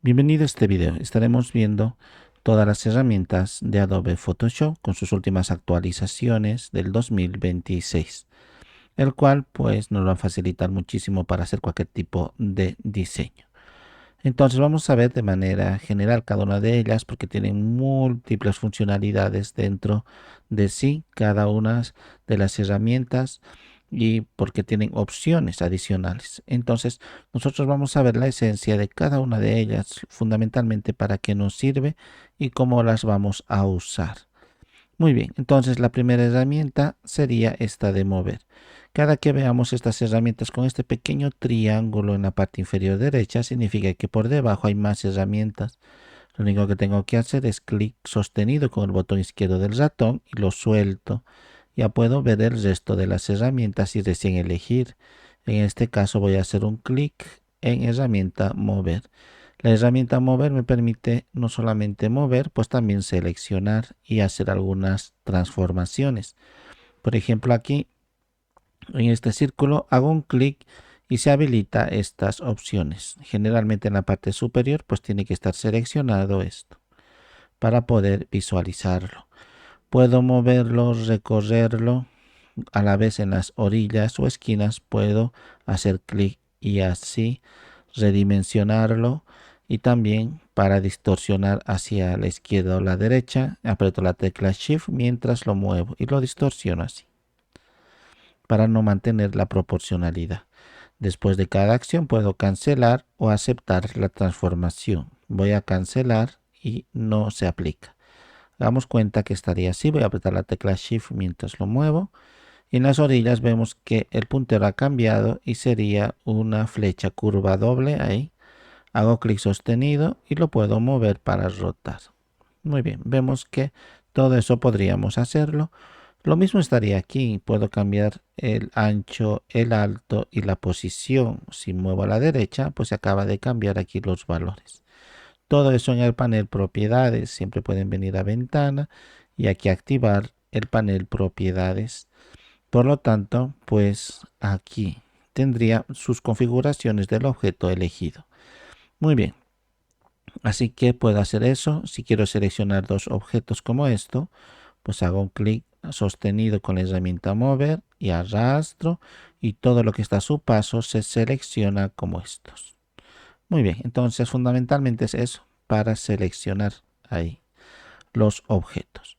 Bienvenido a este video. Estaremos viendo todas las herramientas de Adobe Photoshop con sus últimas actualizaciones del 2026, el cual pues nos va a facilitar muchísimo para hacer cualquier tipo de diseño. Entonces vamos a ver de manera general cada una de ellas porque tienen múltiples funcionalidades dentro de sí, cada una de las herramientas, y porque tienen opciones adicionales. Entonces nosotros vamos a ver la esencia de cada una de ellas, fundamentalmente para qué nos sirve y cómo las vamos a usar. Muy bien, entonces la primera herramienta sería esta de mover. Cada que veamos estas herramientas con este pequeño triángulo en la parte inferior derecha, significa que por debajo hay más herramientas. Lo único que tengo que hacer es clic sostenido con el botón izquierdo del ratón y lo suelto. Ya puedo ver el resto de las herramientas y recién elegir. En este caso voy a hacer un clic en herramienta mover. La herramienta mover me permite no solamente mover, pues también seleccionar y hacer algunas transformaciones. Por ejemplo, aquí en este círculo hago un clic y se habilita estas opciones. Generalmente en la parte superior pues tiene que estar seleccionado esto para poder visualizarlo. Puedo moverlo, recorrerlo, a la vez en las orillas o esquinas puedo hacer clic y así redimensionarlo, y también para distorsionar hacia la izquierda o la derecha aprieto la tecla Shift mientras lo muevo y lo distorsiono así para no mantener la proporcionalidad. Después de cada acción puedo cancelar o aceptar la transformación. Voy a cancelar y no se aplica. Damos cuenta que estaría así. Voy a apretar la tecla Shift mientras lo muevo. Y en las orillas vemos que el puntero ha cambiado y sería una flecha curva doble ahí. Hago clic sostenido y lo puedo mover para rotar. Muy bien, vemos que todo eso podríamos hacerlo. Lo mismo estaría aquí. Puedo cambiar el ancho, el alto y la posición. Si muevo a la derecha, pues se acaba de cambiar aquí los valores. Todo eso en el panel propiedades. Siempre pueden venir a ventana y aquí activar el panel propiedades. Por lo tanto, pues aquí tendría sus configuraciones del objeto elegido. Muy bien, así que puedo hacer eso. Si quiero seleccionar dos objetos como esto, pues hago un clic sostenido con la herramienta mover y arrastro, y todo lo que está a su paso se selecciona como estos. Muy bien, entonces fundamentalmente es eso, para seleccionar ahí los objetos.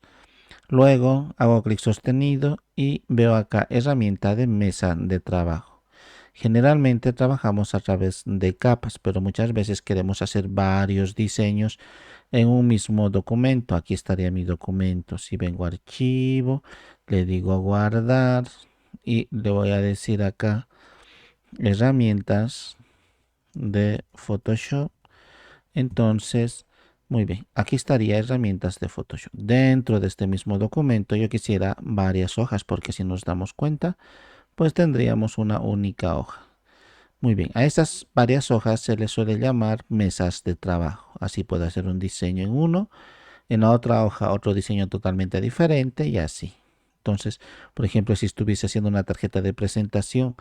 Luego hago clic sostenido y veo acá herramienta de mesa de trabajo. Generalmente trabajamos a través de capas, pero muchas veces queremos hacer varios diseños en un mismo documento. Aquí estaría mi documento. Si vengo a archivo, le digo a guardar y le voy a decir acá herramientas de Photoshop. Entonces, muy bien, aquí estaría herramientas de Photoshop. Dentro de este mismo documento yo quisiera varias hojas, porque si nos damos cuenta, pues tendríamos una única hoja. Muy bien, a estas varias hojas se les suele llamar mesas de trabajo. Así puedo hacer un diseño en uno, en la otra hoja otro diseño totalmente diferente y así. Entonces, por ejemplo, si estuviese haciendo una tarjeta de presentación,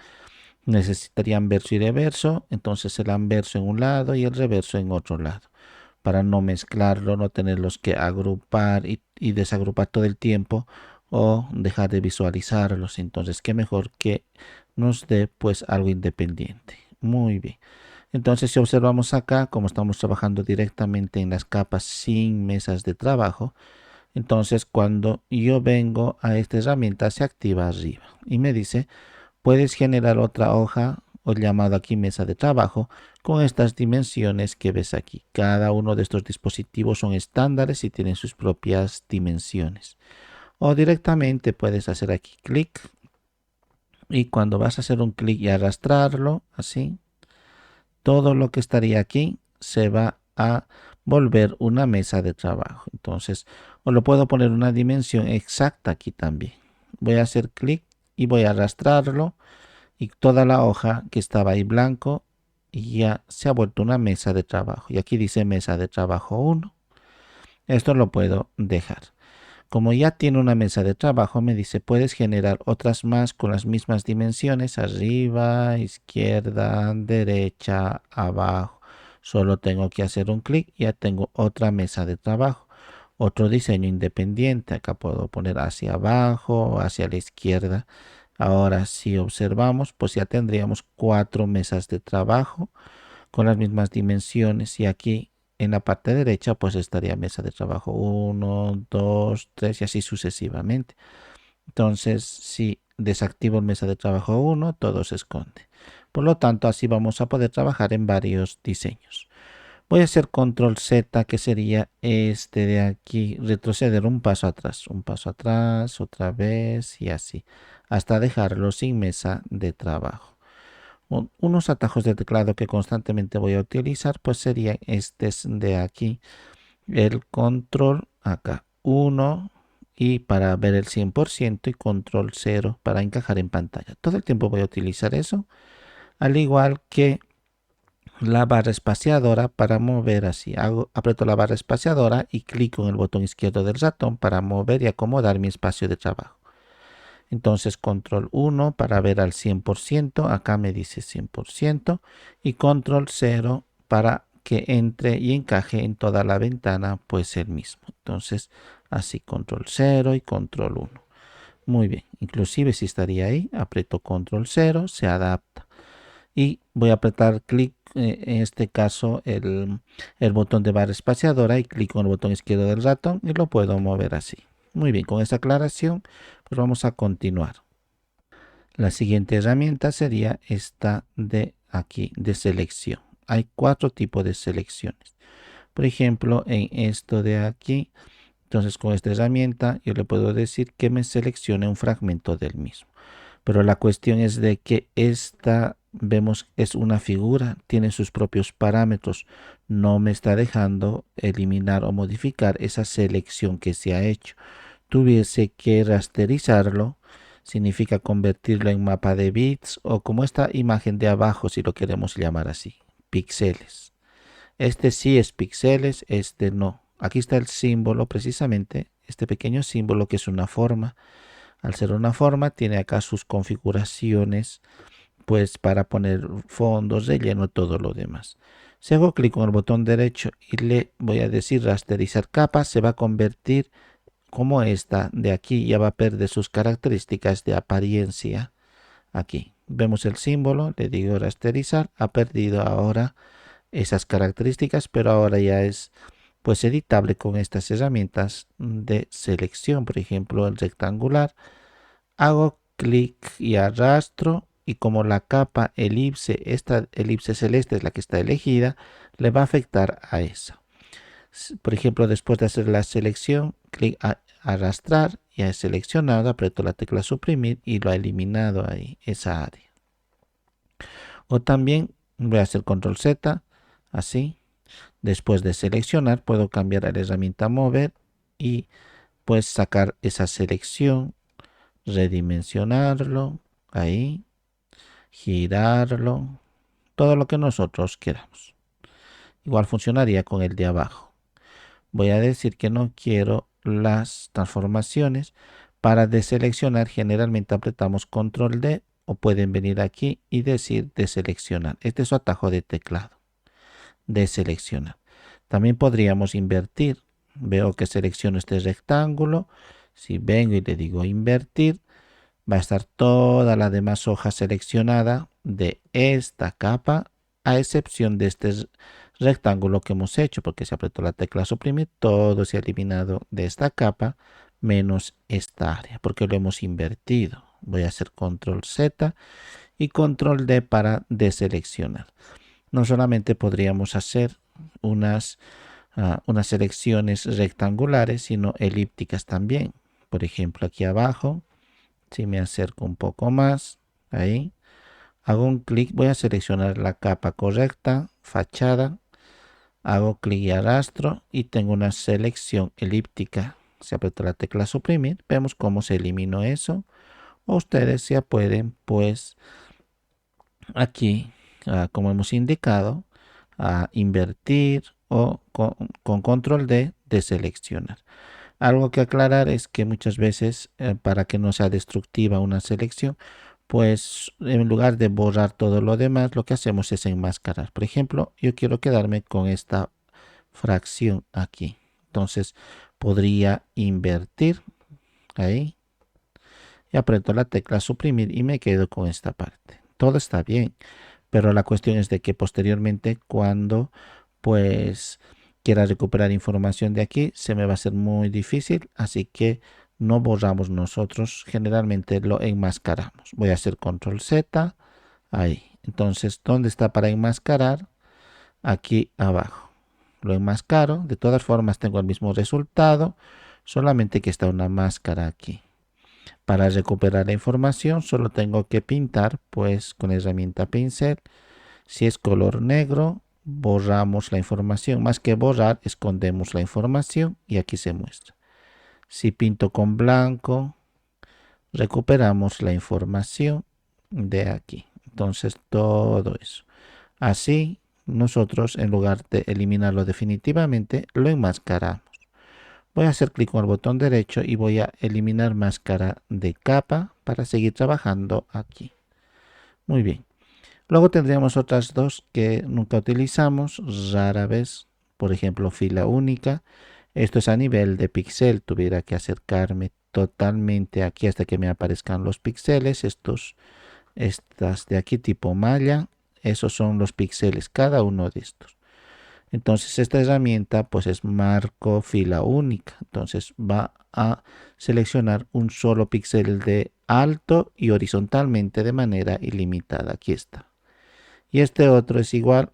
necesitaría anverso y reverso. Entonces el anverso en un lado y el reverso en otro lado, para no mezclarlo, no tenerlos que agrupar y desagrupar todo el tiempo o dejar de visualizarlos. Entonces, qué mejor que nos dé pues algo independiente. Muy bien. Entonces, si observamos acá, como estamos trabajando directamente en las capas sin mesas de trabajo, entonces cuando yo vengo a esta herramienta se activa arriba y me dice: puedes generar otra hoja, o llamado aquí mesa de trabajo, con estas dimensiones que ves aquí. Cada uno de estos dispositivos son estándares y tienen sus propias dimensiones. O directamente puedes hacer aquí clic, y cuando vas a hacer un clic y arrastrarlo así, todo lo que estaría aquí se va a volver una mesa de trabajo. Entonces, o lo puedo poner una dimensión exacta aquí también. Voy a hacer clic y voy a arrastrarlo, y toda la hoja que estaba ahí blanco ya se ha vuelto una mesa de trabajo. Y aquí dice mesa de trabajo 1. Esto lo puedo dejar. Como ya tiene una mesa de trabajo, me dice: puedes generar otras más con las mismas dimensiones: arriba, izquierda, derecha, abajo, Solo tengo que hacer un clic y ya tengo otra mesa de trabajo, otro diseño independiente. Acá puedo poner hacia abajo o hacia la izquierda. Ahora si observamos, pues ya tendríamos 4 mesas de trabajo con las mismas dimensiones, y aquí en la parte derecha pues estaría mesa de trabajo 1, 2, 3 y así sucesivamente. Entonces si desactivo mesa de trabajo 1, todo se esconde. Por lo tanto, así vamos a poder trabajar en varios diseños. Voy a hacer control Z, que sería este de aquí, retroceder un paso atrás, otra vez y así, hasta dejarlo sin mesa de trabajo. Unos atajos de teclado que constantemente voy a utilizar pues serían estos de aquí, el control acá 1 y para ver el 100% y control 0 para encajar en pantalla. Todo el tiempo voy a utilizar eso, al igual que la barra espaciadora para mover así. Aprieto la barra espaciadora y clico en el botón izquierdo del ratón para mover y acomodar mi espacio de trabajo. Entonces control 1 para ver al 100%, acá me dice 100%, y control 0 para que entre y encaje en toda la ventana pues el mismo. Entonces así control 0 y control 1. Muy bien, inclusive si estaría ahí, aprieto control 0, se adapta. Y voy a apretar clic, en este caso el botón de barra espaciadora, y clico en el botón izquierdo del ratón y lo puedo mover así. Muy bien, con esta aclaración pues vamos a continuar. La siguiente herramienta sería esta de aquí, de selección. Hay 4 tipos de selecciones. Por ejemplo, en esto de aquí, entonces con esta herramienta yo le puedo decir que me seleccione un fragmento del mismo. Pero la cuestión es de que esta, vemos, es una figura, tiene sus propios parámetros. No me está dejando eliminar o modificar esa selección que se ha hecho. Tuviese que rasterizarlo, significa convertirlo en mapa de bits o como esta imagen de abajo, si lo queremos llamar así, píxeles. Este sí es píxeles, este no. Aquí está el símbolo precisamente, este pequeño símbolo que es una forma. Al ser una forma, tiene acá sus configuraciones, pues para poner fondos, relleno, todo lo demás. Si hago clic con el botón derecho y le voy a decir rasterizar capa, se va a convertir como esta de aquí, ya va a perder sus características de apariencia. Aquí vemos el símbolo, le digo rasterizar, ha perdido ahora esas características, pero ahora ya es pues editable con estas herramientas de selección. Por ejemplo, el rectangular, hago clic y arrastro, y como la capa elipse, esta elipse celeste es la que está elegida, le va a afectar a esa. Por ejemplo, después de hacer la selección, clic a arrastrar, ya he seleccionado, aprieto la tecla suprimir y lo ha eliminado ahí, esa área. O también voy a hacer control Z, así. Después de seleccionar, puedo cambiar a la herramienta mover y pues sacar esa selección, redimensionarlo, ahí, girarlo, todo lo que nosotros queramos. Igual funcionaría con el de abajo. Voy a decir que no quiero las transformaciones. Para deseleccionar generalmente apretamos control D, o pueden venir aquí y decir deseleccionar. Este es su atajo de teclado, deseleccionar. También podríamos invertir. Veo que selecciono este rectángulo. Si vengo y le digo invertir, va a estar toda la demás hoja seleccionada de esta capa, a excepción de este rectángulo que hemos hecho, porque se apretó la tecla suprimir, todo se ha eliminado de esta capa, menos esta área, porque lo hemos invertido. Voy a hacer control Z y control D para deseleccionar. No solamente podríamos hacer unas selecciones rectangulares, sino elípticas también. Por ejemplo, aquí abajo, si me acerco un poco más, ahí, hago un clic, voy a seleccionar la capa correcta, fachada, hago clic y arrastro y tengo una selección elíptica. Si aprieto la tecla suprimir, vemos cómo se eliminó eso. O ustedes ya pueden, pues, aquí, como hemos indicado, invertir o con control D deseleccionar. Algo que aclarar es que muchas veces, para que no sea destructiva una selección, pues en lugar de borrar todo lo demás, lo que hacemos es enmascarar. Por ejemplo, yo quiero quedarme con esta fracción aquí. Entonces podría invertir ahí y aprieto la tecla suprimir y me quedo con esta parte. Todo está bien, pero la cuestión es de que posteriormente cuando pues quiera recuperar información de aquí se me va a hacer muy difícil, así que no borramos nosotros, generalmente lo enmascaramos. Voy a hacer control Z, ahí. Entonces, ¿dónde está para enmascarar? Aquí abajo. Lo enmascaro, de todas formas tengo el mismo resultado, solamente que está una máscara aquí. Para recuperar la información solo tengo que pintar pues con la herramienta pincel. Si es color negro, borramos la información. Más que borrar, escondemos la información y aquí se muestra. Si pinto con blanco, recuperamos la información de aquí. Entonces todo eso. Así nosotros, en lugar de eliminarlo definitivamente, lo enmascaramos. Voy a hacer clic con el botón derecho y voy a eliminar máscara de capa para seguir trabajando aquí. Muy bien. Luego tendríamos otras dos que nunca utilizamos, rara vez. Por ejemplo, fila única. Esto es a nivel de píxel. Tuviera que acercarme totalmente aquí hasta que me aparezcan los píxeles. Estas de aquí tipo malla. Esos son los píxeles, cada uno de estos. Entonces esta herramienta pues es marco fila única. Entonces va a seleccionar un solo píxel de alto y horizontalmente de manera ilimitada. Aquí está. Y este otro es igual,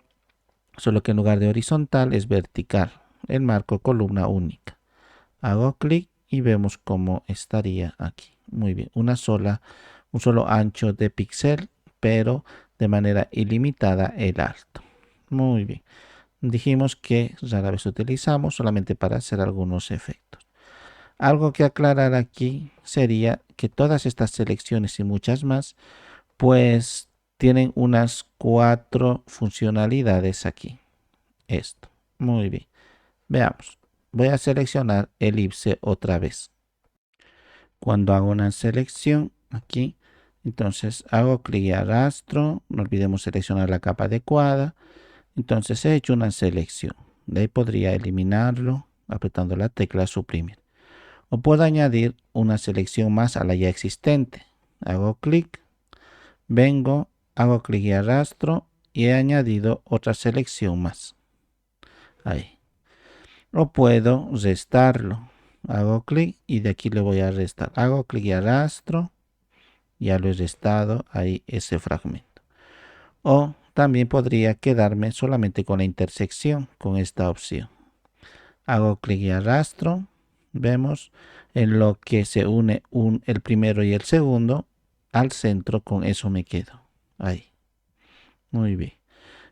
solo que en lugar de horizontal es vertical. El marco columna única. Hago clic y vemos cómo estaría aquí. Muy bien, un solo ancho de píxel, pero de manera ilimitada el alto. Muy bien. Dijimos que rara vez utilizamos solamente para hacer algunos efectos. Algo que aclarar aquí sería que todas estas selecciones y muchas más pues tienen unas 4 funcionalidades aquí. Esto. Muy bien. Veamos. Voy a seleccionar elipse otra vez. Cuando hago una selección aquí, entonces hago clic y arrastro. No olvidemos seleccionar la capa adecuada. Entonces he hecho una selección. De ahí podría eliminarlo apretando la tecla suprimir. O puedo añadir una selección más a la ya existente. Hago clic, vengo, hago clic y arrastro y he añadido otra selección más. Ahí. O puedo restarlo. Hago clic y de aquí le voy a restar. Hago clic y arrastro. Ya lo he restado ahí ese fragmento. O también podría quedarme solamente con la intersección con esta opción. Hago clic y arrastro. Vemos en lo que se une el primero y el segundo al centro. Con eso me quedo. Ahí. Muy bien.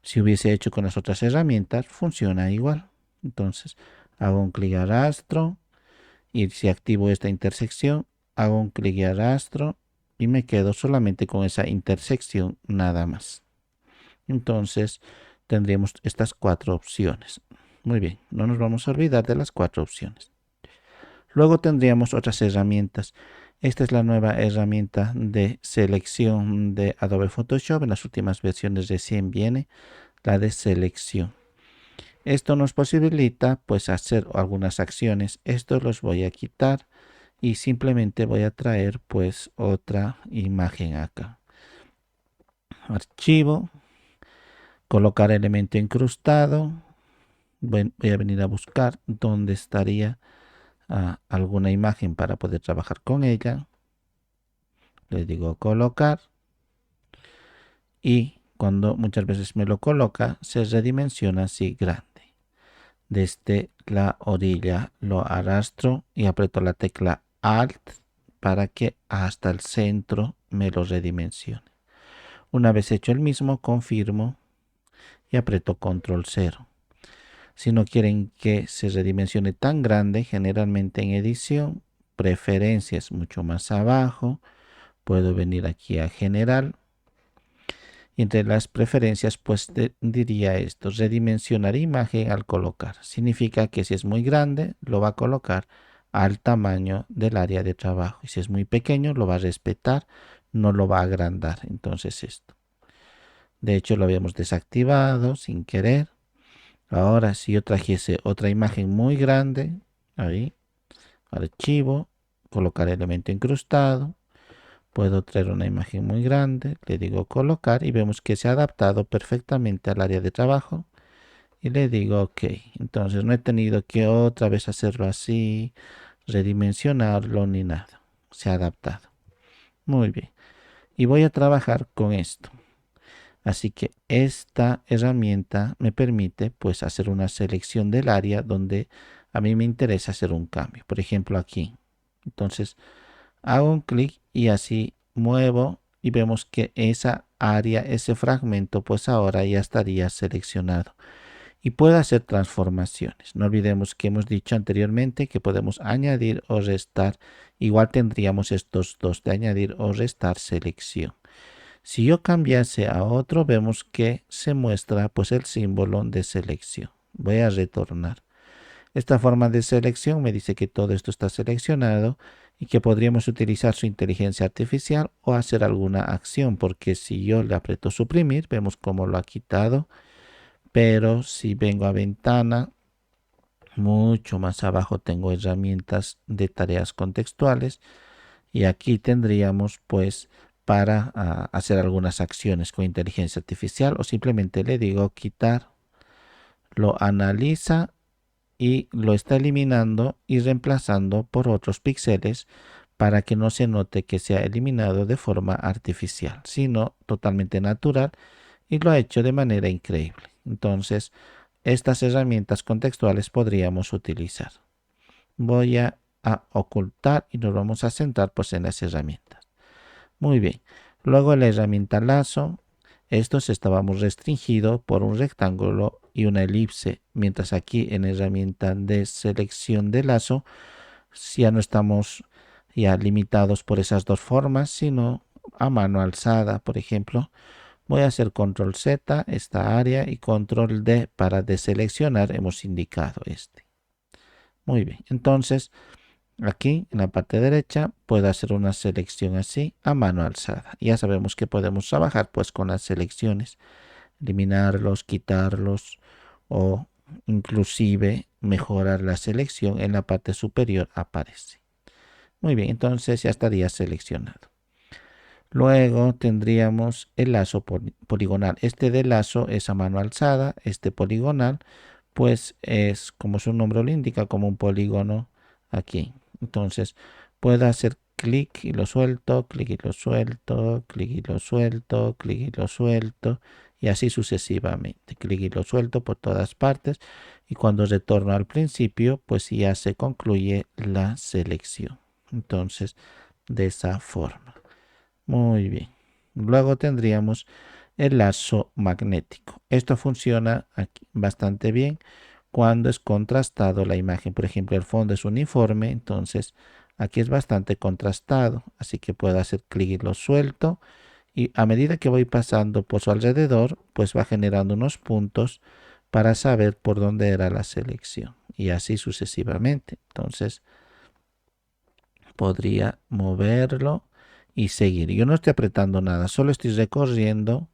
Si hubiese hecho con las otras herramientas, funciona igual. Entonces, hago un clic y arrastro. Y si activo esta intersección, hago un clic y arrastro. Y me quedo solamente con esa intersección nada más. Entonces tendríamos estas 4 opciones. Muy bien, no nos vamos a olvidar de las 4 opciones. Luego tendríamos otras herramientas. Esta es la nueva herramienta de selección de Adobe Photoshop. En las últimas versiones recién viene la de selección. Esto nos posibilita pues hacer algunas acciones. Estos los voy a quitar y simplemente voy a traer pues otra imagen acá. Archivo. Colocar elemento incrustado. Voy a venir a buscar dónde estaría alguna imagen para poder trabajar con ella. Le digo colocar. Y cuando muchas veces me lo coloca, se redimensiona así grande. Desde la orilla lo arrastro y aprieto la tecla Alt para que hasta el centro me lo redimensione. Una vez hecho el mismo, confirmo y aprieto Control 0. Si no quieren que se redimensione tan grande, generalmente en edición, preferencias mucho más abajo, puedo venir aquí a general. Y entre las preferencias, pues diría esto, redimensionar imagen al colocar. Significa que si es muy grande, lo va a colocar al tamaño del área de trabajo. Y si es muy pequeño, lo va a respetar no lo va a agrandar. Entonces esto. De hecho lo habíamos desactivado sin querer. Ahora si yo trajese otra imagen muy grande, ahí, archivo, colocar elemento incrustado, puedo traer una imagen muy grande, le digo colocar y vemos que se ha adaptado perfectamente al área de trabajo y le digo ok. Entonces no he tenido que otra vez hacerlo así, redimensionarlo ni nada, se ha adaptado. Muy bien, y voy a trabajar con esto. Así que esta herramienta me permite pues hacer una selección del área donde a mí me interesa hacer un cambio. Por ejemplo aquí. Entonces hago un clic y así muevo y vemos que esa área, ese fragmento pues ahora ya estaría seleccionado. Y puedo hacer transformaciones. No olvidemos que hemos dicho anteriormente que podemos añadir o restar. Igual tendríamos estos dos de añadir o restar selección. Si yo cambiase a otro, vemos que se muestra pues el símbolo de selección. Voy a retornar. Esta forma de selección me dice que todo esto está seleccionado y que podríamos utilizar su inteligencia artificial o hacer alguna acción, porque si yo le aprieto suprimir, vemos cómo lo ha quitado, pero si vengo a ventana, mucho más abajo tengo herramientas de tareas contextuales y aquí tendríamos pues para hacer algunas acciones con inteligencia artificial o simplemente le digo quitar, lo analiza y lo está eliminando y reemplazando por otros píxeles para que no se note que se ha eliminado de forma artificial, sino totalmente natural y lo ha hecho de manera increíble. Entonces, estas herramientas contextuales podríamos utilizar. Voy a ocultar y nos vamos a centrar pues en las herramientas. Muy bien. Luego la herramienta lazo. Estos estábamos restringidos por un rectángulo y una elipse, mientras aquí en herramienta de selección de lazo ya no estamos ya limitados por esas dos formas, sino a mano alzada. Por ejemplo, voy a hacer control Z esta área y control D para deseleccionar. Hemos indicado este. Muy bien, entonces aquí en la parte derecha puedo hacer una selección así a mano alzada. Ya sabemos que podemos trabajar pues con las selecciones, eliminarlos, quitarlos o inclusive mejorar la selección. En la parte superior aparece. Muy bien, entonces ya estaría seleccionado. Luego tendríamos el lazo poligonal. Este de lazo es a mano alzada, este poligonal pues es, como su nombre lo indica, como un polígono aquí. Entonces puedo hacer clic y lo suelto, clic y lo suelto, clic y lo suelto, clic y lo suelto, y así sucesivamente. Clic y lo suelto por todas partes, y cuando retorno al principio, pues ya se concluye la selección. Entonces, de esa forma. Muy bien. Luego tendríamos el lazo magnético. Esto funciona aquí bastante bien cuando es contrastado la imagen. Por ejemplo, el fondo es uniforme, entonces aquí es bastante contrastado, así que puedo hacer clic y lo suelto y a medida que voy pasando por su alrededor, pues va generando unos puntos para saber por dónde era la selección y así sucesivamente. Entonces podría moverlo y seguir. Yo no estoy apretando nada, solo estoy recorriendo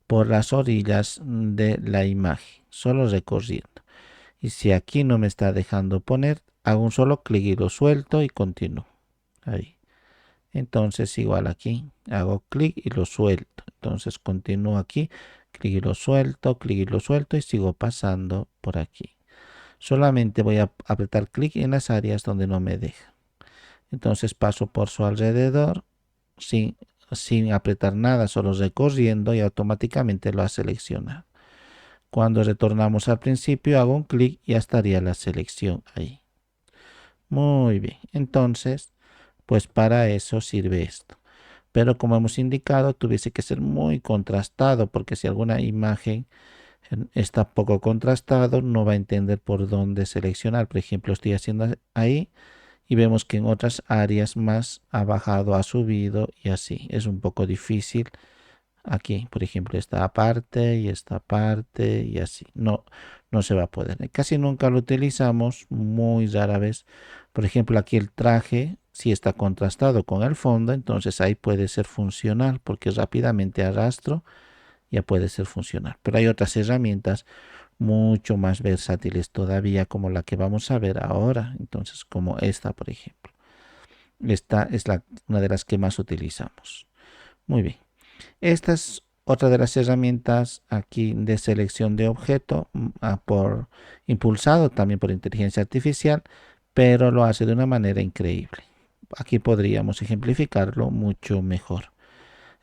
por las orillas de la imagen, solo recorriendo. Y si aquí no me está dejando poner, hago un solo clic y lo suelto y continúo. Ahí. Entonces igual aquí, hago clic y lo suelto. Entonces continúo aquí, clic y lo suelto y sigo pasando por aquí. Solamente voy a apretar clic en las áreas donde no me deja. Entonces paso por su alrededor sin apretar nada, solo recorriendo y automáticamente lo ha seleccionado. Cuando retornamos al principio hago un clic y ya estaría la selección ahí. Muy bien, entonces pues para eso sirve esto. Pero como hemos indicado, tuviese que ser muy contrastado, porque si alguna imagen está poco contrastado, no va a entender por dónde seleccionar. Por ejemplo, estoy haciendo ahí y vemos que en otras áreas más ha bajado, ha subido y así. Es un poco difícil aquí, por ejemplo, esta parte y así. No se va a poder. Casi nunca lo utilizamos, muy rara vez. Por ejemplo, aquí el traje, si está contrastado con el fondo, entonces ahí puede ser funcional porque rápidamente arrastro, ya puede ser funcional. Pero hay otras herramientas mucho más versátiles todavía, como la que vamos a ver ahora. Entonces, como esta, por ejemplo. Esta es una de las que más utilizamos. Muy bien. Esta es otra de las herramientas aquí de selección de objeto, impulsado también por inteligencia artificial, pero lo hace de una manera increíble. Aquí podríamos ejemplificarlo mucho mejor.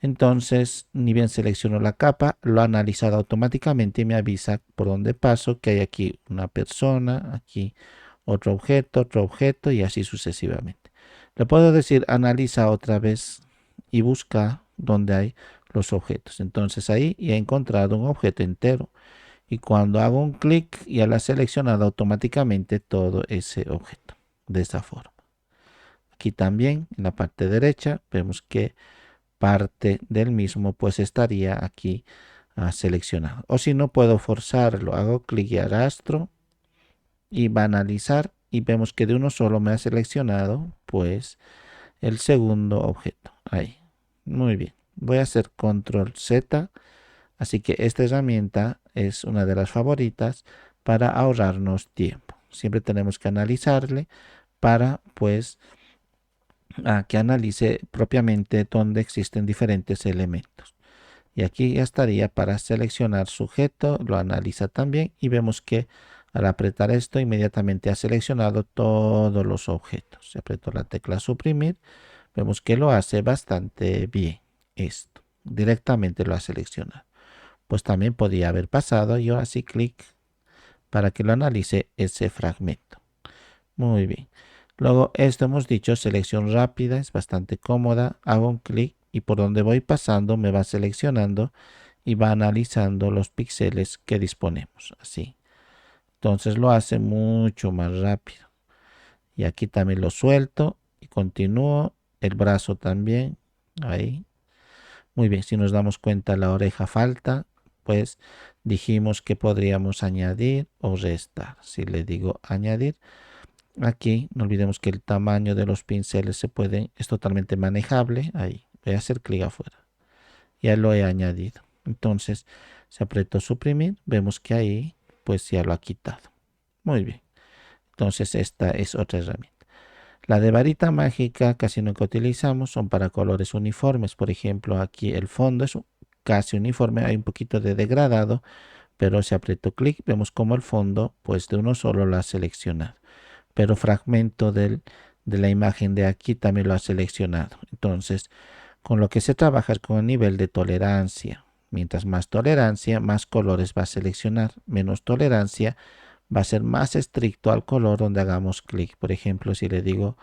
Entonces, ni bien selecciono la capa, lo ha analizado automáticamente y me avisa por dónde paso, que hay aquí una persona, aquí otro objeto y así sucesivamente. Le puedo decir analiza otra vez y busca donde hay los objetos. Entonces ahí ya he encontrado un objeto entero y cuando hago un clic ya la ha seleccionado automáticamente todo ese objeto de esta forma. Aquí también en la parte derecha vemos que parte del mismo pues estaría aquí seleccionado. O si no puedo forzarlo, hago clic y arrastro y va a analizar y vemos que de uno solo me ha seleccionado pues el segundo objeto. Ahí. Muy bien. Voy a hacer control Z. Así que esta herramienta es una de las favoritas para ahorrarnos tiempo. Siempre tenemos que analizarle para pues que analice propiamente donde existen diferentes elementos. Y aquí ya estaría para seleccionar sujeto, lo analiza también y vemos que al apretar esto inmediatamente ha seleccionado todos los objetos. Si aprieto la tecla suprimir, vemos que lo hace bastante bien esto. Directamente lo ha seleccionado. Pues también podía haber pasado yo así clic para que lo analice ese fragmento. Muy bien. Luego esto hemos dicho, selección rápida, es bastante cómoda. Hago un clic y por donde voy pasando me va seleccionando y va analizando los píxeles que disponemos. Así. Entonces lo hace mucho más rápido. Y aquí también lo suelto y continúo. El brazo también. Ahí. Muy bien, si nos damos cuenta la oreja falta, pues dijimos que podríamos añadir o restar. Si le digo añadir, aquí no olvidemos que el tamaño de los pinceles es totalmente manejable. Ahí, voy a hacer clic afuera. Ya lo he añadido. Entonces, si aprieto suprimir, vemos que ahí pues ya lo ha quitado. Muy bien. Entonces esta es otra herramienta. La de varita mágica casi nunca utilizamos, son para colores uniformes. Por ejemplo, aquí el fondo es casi uniforme, hay un poquito de degradado, pero si aprieto clic vemos como el fondo pues de uno solo lo ha seleccionado. Pero fragmento de la imagen de aquí también lo ha seleccionado. Entonces, con lo que se trabaja es con el nivel de tolerancia. Mientras más tolerancia, más colores va a seleccionar. Menos tolerancia, va a ser más estricto al color donde hagamos clic. Por ejemplo, si le digo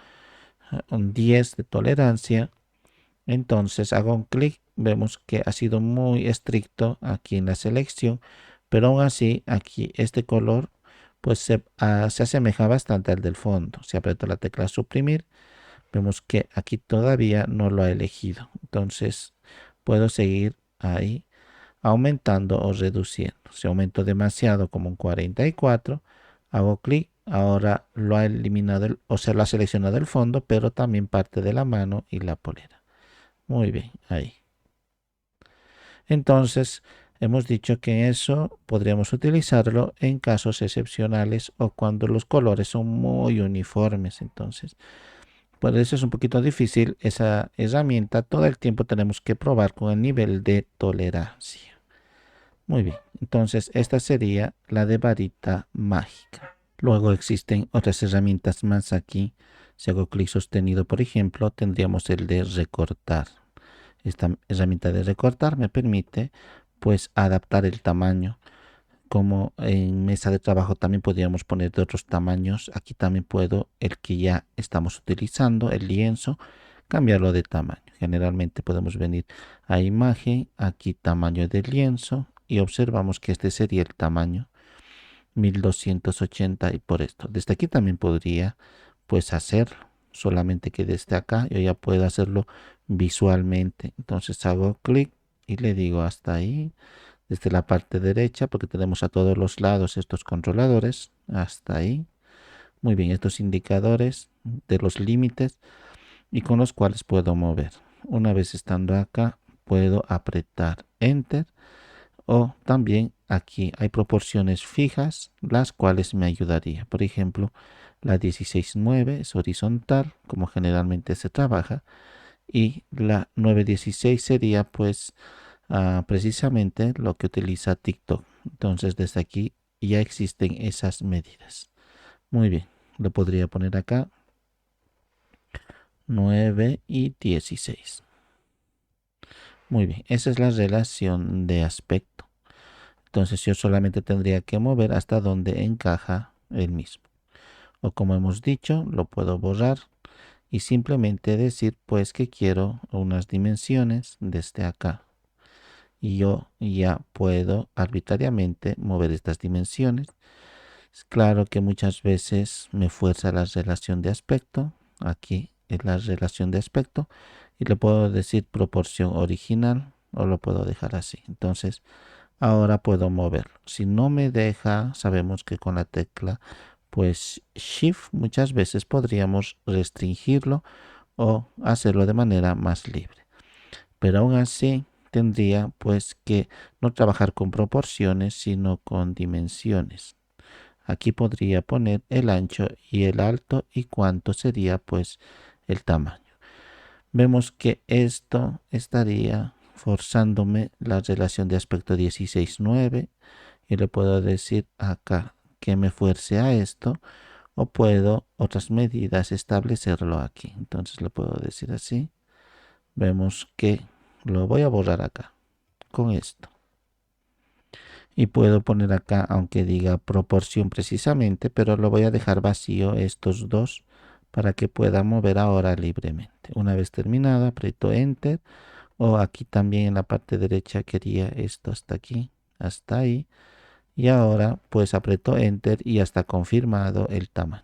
un 10 de tolerancia, entonces hago un clic, vemos que ha sido muy estricto aquí en la selección, pero aún así aquí este color pues se asemeja bastante al del fondo. Si aprieto la tecla suprimir, vemos que aquí todavía no lo ha elegido. Entonces puedo seguir ahí aumentando o reduciendo. Si aumento demasiado como un 44, hago clic, ahora lo ha eliminado, o sea, lo ha seleccionado el fondo, pero también parte de la mano y la polera. Muy bien, ahí. Entonces, hemos dicho que eso podríamos utilizarlo en casos excepcionales o cuando los colores son muy uniformes. Entonces, por eso es un poquito difícil esa herramienta. Todo el tiempo tenemos que probar con el nivel de tolerancia. Muy bien, entonces esta sería la de varita mágica. Luego existen otras herramientas más aquí. Si hago clic sostenido, por ejemplo, tendríamos el de recortar. Esta herramienta de recortar me permite pues adaptar el tamaño. Como en mesa de trabajo también podríamos poner de otros tamaños. Aquí también puedo el que ya estamos utilizando, el lienzo, cambiarlo de tamaño. Generalmente podemos venir a imagen, aquí tamaño del lienzo y observamos que este sería el tamaño 1280 y por esto. Desde aquí también podría pues hacerlo, solamente que desde acá yo ya puedo hacerlo visualmente. Entonces hago clic y le digo hasta ahí, desde la parte derecha, porque tenemos a todos los lados estos controladores, hasta ahí. Muy bien, estos indicadores de los límites y con los cuales puedo mover. Una vez estando acá, puedo apretar Enter o también aquí hay proporciones fijas, las cuales me ayudaría. Por ejemplo, la 16:9 es horizontal, como generalmente se trabaja, y la 9:16 sería pues precisamente lo que utiliza TikTok. Entonces desde aquí ya existen esas medidas. Muy bien, lo podría poner acá 9 y 16. Muy bien, esa es la relación de aspecto. Entonces yo solamente tendría que mover hasta donde encaja el mismo. O como hemos dicho, lo puedo borrar y simplemente decir pues que quiero unas dimensiones desde acá. Y yo ya puedo arbitrariamente mover estas dimensiones. Es claro que muchas veces me fuerza la relación de aspecto. Aquí es la relación de aspecto y le puedo decir proporción original o lo puedo dejar así. Entonces ahora puedo moverlo. Si no me deja, sabemos que con la tecla pues Shift muchas veces podríamos restringirlo o hacerlo de manera más libre. Pero aún así tendría pues que no trabajar con proporciones sino con dimensiones. Aquí podría poner el ancho y el alto y cuánto sería pues el tamaño. Vemos que esto estaría forzándome la relación de aspecto 16:9 y le puedo decir acá que me fuerce a esto o puedo otras medidas establecerlo aquí. Entonces le puedo decir así. Vemos que lo voy a borrar acá con esto. Y puedo poner acá, aunque diga proporción precisamente, pero lo voy a dejar vacío estos dos para que pueda mover ahora libremente. Una vez terminado, aprieto Enter o aquí también en la parte derecha quería esto hasta aquí, hasta ahí. Y ahora pues aprieto Enter y ya está confirmado el tamaño.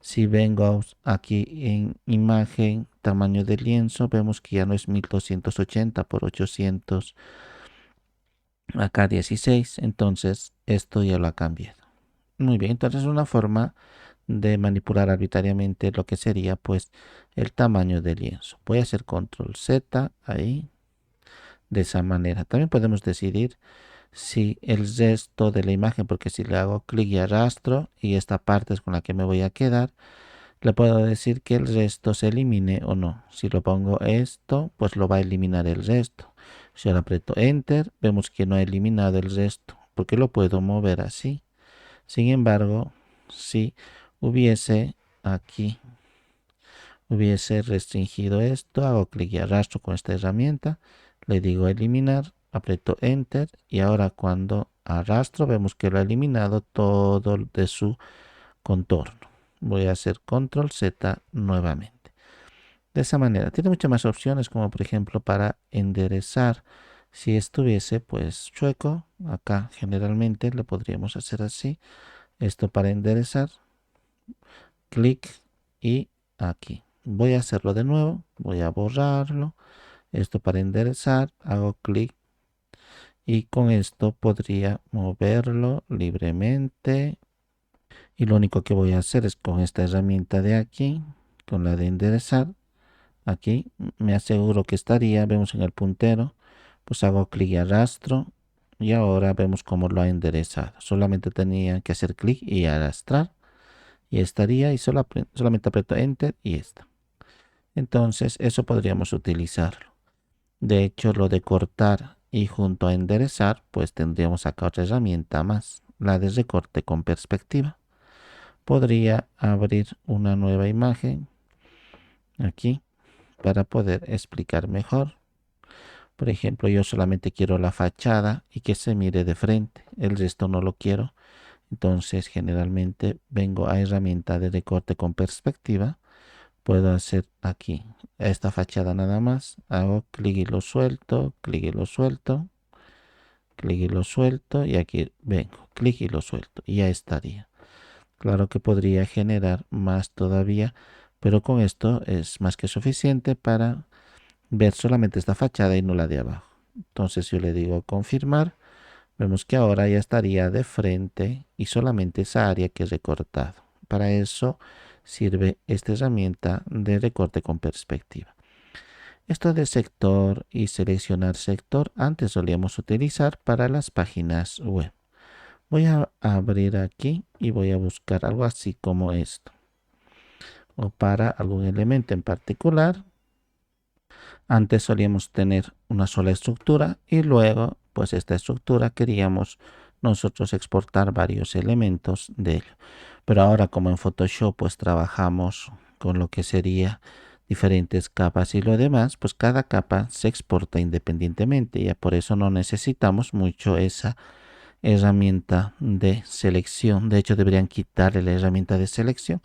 Si vengo aquí en imagen, tamaño de lienzo, vemos que ya no es 1280 por 800, acá 16, entonces esto ya lo ha cambiado. Muy bien, entonces es una forma de manipular arbitrariamente lo que sería pues el tamaño del lienzo. Voy a hacer control Z ahí, de esa manera. También podemos decidir si el resto de la imagen, porque si le hago clic y arrastro y esta parte es con la que me voy a quedar, le puedo decir que el resto se elimine o no. Si lo pongo esto, pues lo va a eliminar el resto. Si ahora aprieto Enter, vemos que no ha eliminado el resto, porque lo puedo mover así. Sin embargo, si hubiese aquí, hubiese restringido esto, hago clic y arrastro con esta herramienta, le digo eliminar, aprieto Enter y ahora cuando arrastro vemos que lo ha eliminado todo de su contorno. Voy a hacer control Z nuevamente. De esa manera, tiene muchas más opciones como por ejemplo para enderezar. Si estuviese pues chueco, acá generalmente le podríamos hacer así. Esto para enderezar, clic y aquí. Voy a hacerlo de nuevo, voy a borrarlo. Esto para enderezar, hago clic y con esto podría moverlo libremente. Y lo único que voy a hacer es con esta herramienta de aquí, con la de enderezar, aquí me aseguro que estaría, vemos en el puntero, pues hago clic y arrastro y ahora vemos cómo lo ha enderezado. Solamente tenía que hacer clic y arrastrar y estaría y solamente aprieto Enter y está. Entonces eso podríamos utilizarlo. De hecho, lo de cortar y junto a enderezar, pues tendríamos acá otra herramienta más, la de recorte con perspectiva. Podría abrir una nueva imagen aquí para poder explicar mejor. Por ejemplo, yo solamente quiero la fachada y que se mire de frente, el resto no lo quiero. Entonces generalmente vengo a herramienta de recorte con perspectiva. Puedo hacer aquí esta fachada nada más. Hago clic y lo suelto, clic y lo suelto, clic y lo suelto y aquí vengo, clic y lo suelto y ya estaría. Claro que podría generar más todavía, pero con esto es más que suficiente para ver solamente esta fachada y no la de abajo. Entonces yo le digo confirmar. Vemos que ahora ya estaría de frente y solamente esa área que he recortado. Para eso sirve esta herramienta de recorte con perspectiva. Esto de sector y seleccionar sector antes solíamos utilizar para las páginas web. Voy a abrir aquí y voy a buscar algo así como esto. O para algún elemento en particular. Antes solíamos tener una sola estructura y luego, pues esta estructura queríamos nosotros exportar varios elementos de ello. Pero ahora como en Photoshop pues trabajamos con lo que sería diferentes capas y lo demás, pues cada capa se exporta independientemente. Ya por eso no necesitamos mucho esa herramienta de selección. De hecho deberían quitarle la herramienta de selección,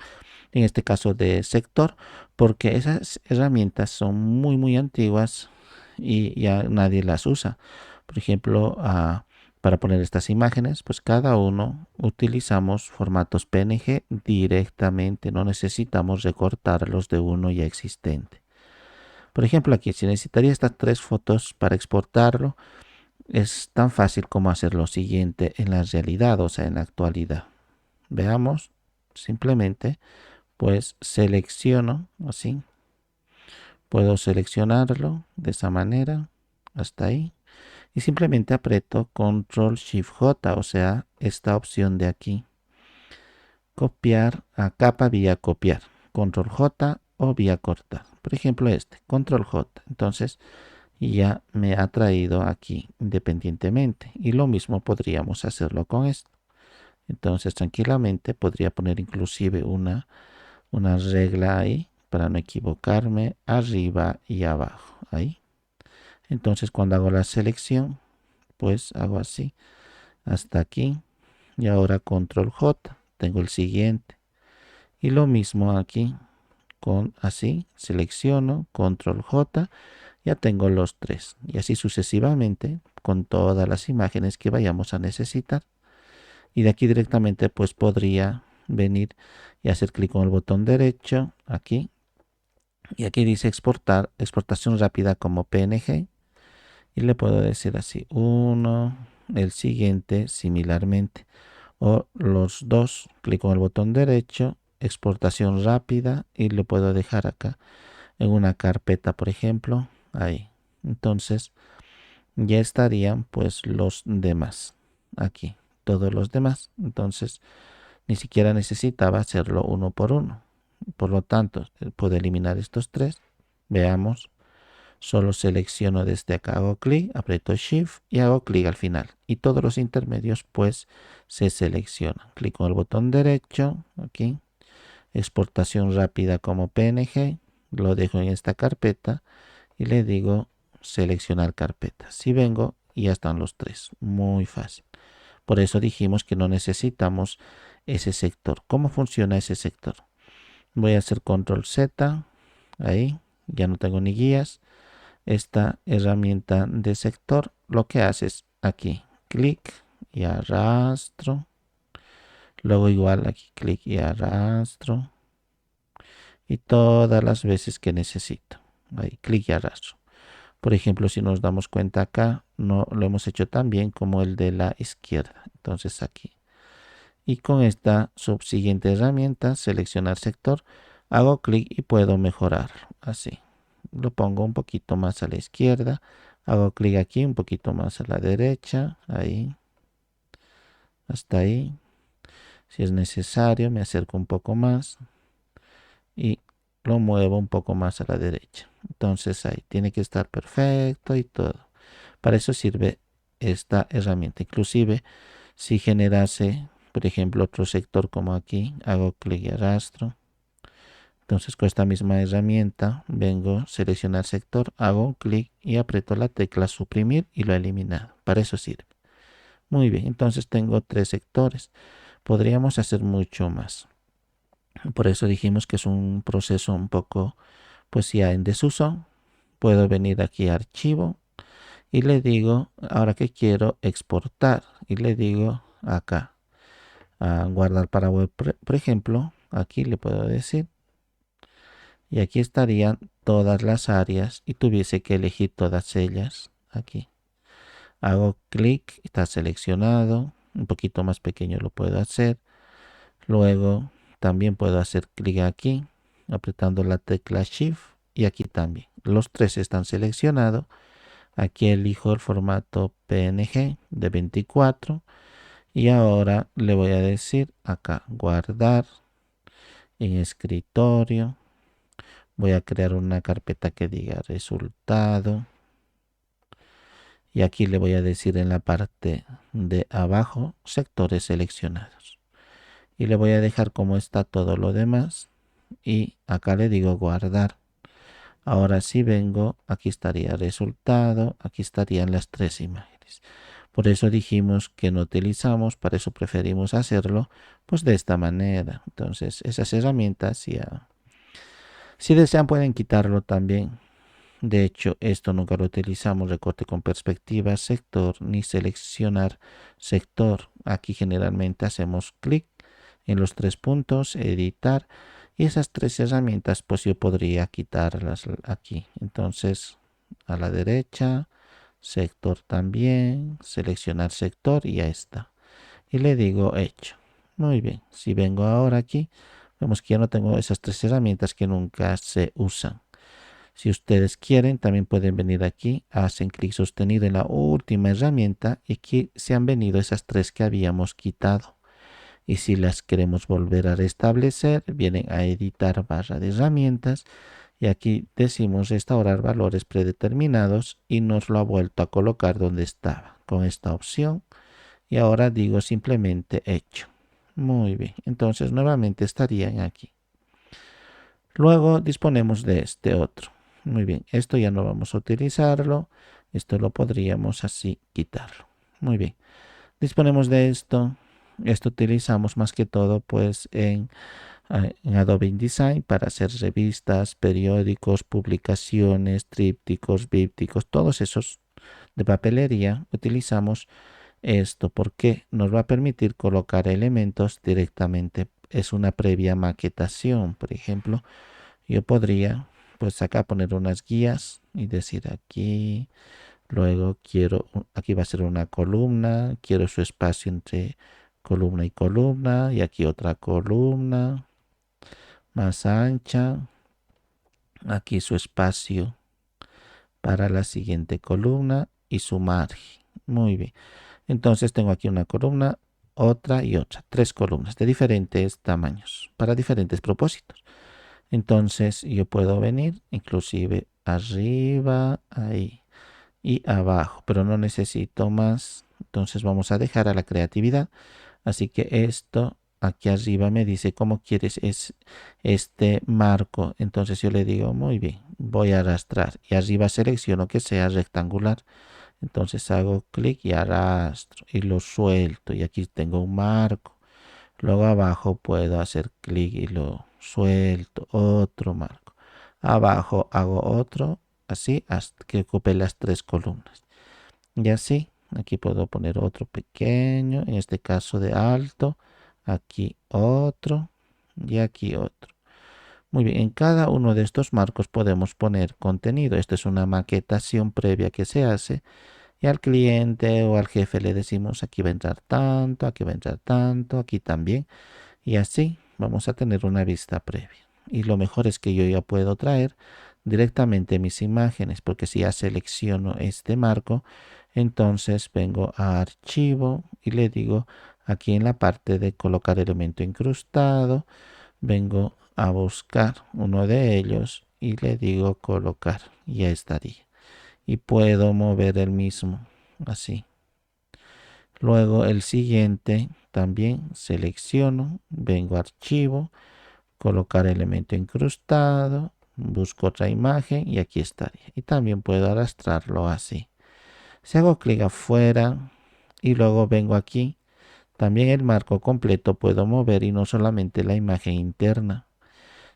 en este caso de sector, porque esas herramientas son muy antiguas y ya nadie las usa. Por ejemplo, para poner estas imágenes, pues cada uno utilizamos formatos PNG directamente, no necesitamos recortarlos de uno ya existente. Por ejemplo, aquí si necesitaría estas tres fotos para exportarlo, es tan fácil como hacer lo siguiente en la realidad, o sea, en la actualidad. Veamos, simplemente pues selecciono así, puedo seleccionarlo de esa manera hasta ahí y simplemente aprieto control shift J, o sea, esta opción de aquí, copiar a capa vía copiar, control J o vía cortar. Por ejemplo este, control J. Entonces ya me ha traído aquí independientemente y lo mismo podríamos hacerlo con esto. Entonces tranquilamente podría poner inclusive una regla ahí para no equivocarme, arriba y abajo, ahí. Entonces cuando hago la selección, pues hago así, hasta aquí, y ahora control J, tengo el siguiente, y lo mismo aquí, con así, selecciono, control J, ya tengo los tres, y así sucesivamente, con todas las imágenes que vayamos a necesitar. Y de aquí directamente pues podría venir y hacer clic con el botón derecho aquí. Y aquí dice exportar, exportación rápida como PNG. Y le puedo decir así, uno, el siguiente similarmente. O los dos, clic con el botón derecho, exportación rápida. Y le puedo dejar acá en una carpeta, por ejemplo, ahí. Entonces ya estarían pues los demás aquí, todos los demás. Entonces ni siquiera necesitaba hacerlo uno por uno. Por lo tanto, puedo eliminar estos tres. Veamos, solo selecciono desde acá, hago clic, aprieto Shift y hago clic al final. Y todos los intermedios pues se seleccionan. Clic con el botón derecho, aquí, exportación rápida como PNG, lo dejo en esta carpeta y le digo seleccionar carpeta. Si vengo y ya están los tres, muy fácil. Por eso dijimos que no necesitamos ese sector. ¿Cómo funciona ese sector? Voy a hacer control Z, ahí, ya no tengo ni guías. Esta herramienta de sector lo que hace es aquí, clic y arrastro. Luego igual aquí, clic y arrastro. Y todas las veces que necesito. Ahí, clic y arrastro. Por ejemplo, si nos damos cuenta acá, no lo hemos hecho tan bien como el de la izquierda. Entonces aquí. Y con esta subsiguiente herramienta, seleccionar sector, hago clic y puedo mejorar. Así. Lo pongo un poquito más a la izquierda. Hago clic aquí, un poquito más a la derecha. Ahí. Hasta ahí. Si es necesario, me acerco un poco más. Y lo muevo un poco más a la derecha. Entonces ahí tiene que estar perfecto y todo. Para eso sirve esta herramienta. Inclusive si generase, por ejemplo, otro sector como aquí, hago clic y arrastro. Entonces con esta misma herramienta vengo, seleccionar sector, hago un clic y aprieto la tecla suprimir y lo he eliminado. Para eso sirve. Muy bien, entonces tengo tres sectores. Podríamos hacer mucho más. Por eso dijimos que es un proceso un poco, pues ya en desuso. Puedo venir aquí a archivo y le digo, ahora que quiero exportar, y le digo acá, a guardar para web, por ejemplo, aquí le puedo decir, y aquí estarían todas las áreas y tuviese que elegir todas ellas aquí. Hago clic, está seleccionado, un poquito más pequeño lo puedo hacer. Luego también puedo hacer clic aquí, apretando la tecla Shift y aquí también. Los tres están seleccionados. Aquí elijo el formato PNG de 24 y ahora le voy a decir acá guardar en escritorio. Voy a crear una carpeta que diga resultado y aquí le voy a decir en la parte de abajo sectores seleccionados y le voy a dejar como está todo lo demás y acá le digo guardar. Ahora si vengo, aquí estaría resultado, aquí estarían las tres imágenes. Por eso dijimos que no utilizamos, para eso preferimos hacerlo pues de esta manera. Entonces esas herramientas ya, si desean pueden quitarlo también. De hecho, esto nunca lo utilizamos, recorte con perspectiva, sector, ni seleccionar sector. Aquí generalmente hacemos clic en los tres puntos, editar, y esas tres herramientas pues yo podría quitarlas aquí. Entonces, a la derecha, sector también, seleccionar sector y ya está. Y le digo hecho. Muy bien, si vengo ahora aquí, vemos que ya no tengo esas tres herramientas que nunca se usan. Si ustedes quieren, también pueden venir aquí, hacen clic sostenido en la última herramienta y aquí se han venido esas tres que habíamos quitado. Y si las queremos volver a restablecer, vienen a editar barra de herramientas y aquí decimos restaurar valores predeterminados y nos lo ha vuelto a colocar donde estaba con esta opción. Y ahora digo simplemente hecho. Muy bien, entonces nuevamente estarían aquí. Luego disponemos de este otro. Muy bien, esto ya no vamos a utilizarlo. Esto lo podríamos así quitarlo. Muy bien, disponemos de esto. Esto utilizamos más que todo pues en Adobe InDesign para hacer revistas, periódicos, publicaciones, trípticos, bípticos, todos esos de papelería. Utilizamos esto porque nos va a permitir colocar elementos directamente. Es una previa maquetación, por ejemplo. Yo podría pues acá poner unas guías y decir aquí, luego quiero, aquí va a ser una columna, quiero su espacio entre columna y columna y aquí otra columna más ancha, aquí su espacio para la siguiente columna y su margen. Muy bien, entonces tengo aquí una columna, otra y otra, tres columnas de diferentes tamaños para diferentes propósitos. Entonces yo puedo venir inclusive arriba, ahí y abajo, pero no necesito más. Entonces vamos a dejar a la creatividad. Así que esto aquí arriba me dice cómo quieres es este marco. Entonces yo le digo, muy bien, voy a arrastrar y arriba selecciono que sea rectangular. Entonces hago clic y arrastro y lo suelto y aquí tengo un marco. Luego abajo puedo hacer clic y lo suelto, otro marco. Abajo hago otro, así hasta que ocupe las tres columnas. Y así, aquí puedo poner otro pequeño, en este caso de alto. Aquí otro y aquí otro. Muy bien, en cada uno de estos marcos podemos poner contenido. Esta es una maquetación previa que se hace y al cliente o al jefe le decimos aquí va a entrar tanto, aquí va a entrar tanto, aquí también. Y así vamos a tener una vista previa. Y lo mejor es que yo ya puedo traer directamente mis imágenes, porque si ya selecciono este marco, entonces vengo a archivo y le digo aquí en la parte de colocar elemento incrustado, vengo a buscar uno de ellos y le digo colocar. Y ya estaría. Y puedo mover el mismo así. Luego el siguiente también selecciono, vengo a archivo, colocar elemento incrustado, busco otra imagen y aquí estaría. Y también puedo arrastrarlo así. Si hago clic afuera y luego vengo aquí, también el marco completo puedo mover y no solamente la imagen interna.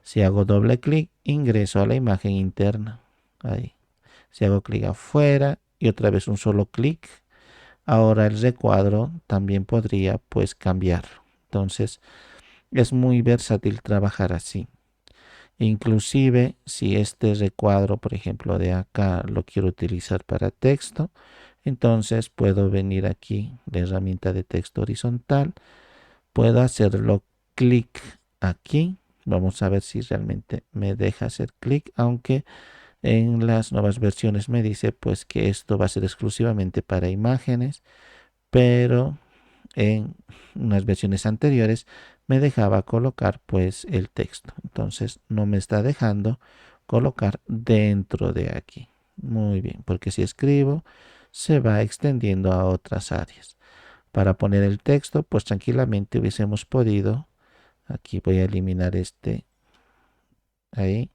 Si hago doble clic, ingreso a la imagen interna. Ahí. Si hago clic afuera y otra vez un solo clic, ahora el recuadro también podría pues cambiarlo. Entonces es muy versátil trabajar así. Inclusive si este recuadro, por ejemplo, de acá lo quiero utilizar para texto, Entonces puedo venir aquí, la herramienta de texto horizontal, puedo hacerlo clic aquí. Vamos a ver si realmente me deja hacer clic, aunque en las nuevas versiones me dice pues que esto va a ser exclusivamente para imágenes, pero en unas versiones anteriores me dejaba colocar pues el texto. Entonces no me está dejando colocar dentro de aquí. Muy bien, porque si escribo se va extendiendo a otras áreas. Para poner el texto, pues tranquilamente hubiésemos podido, aquí voy a eliminar este, ahí,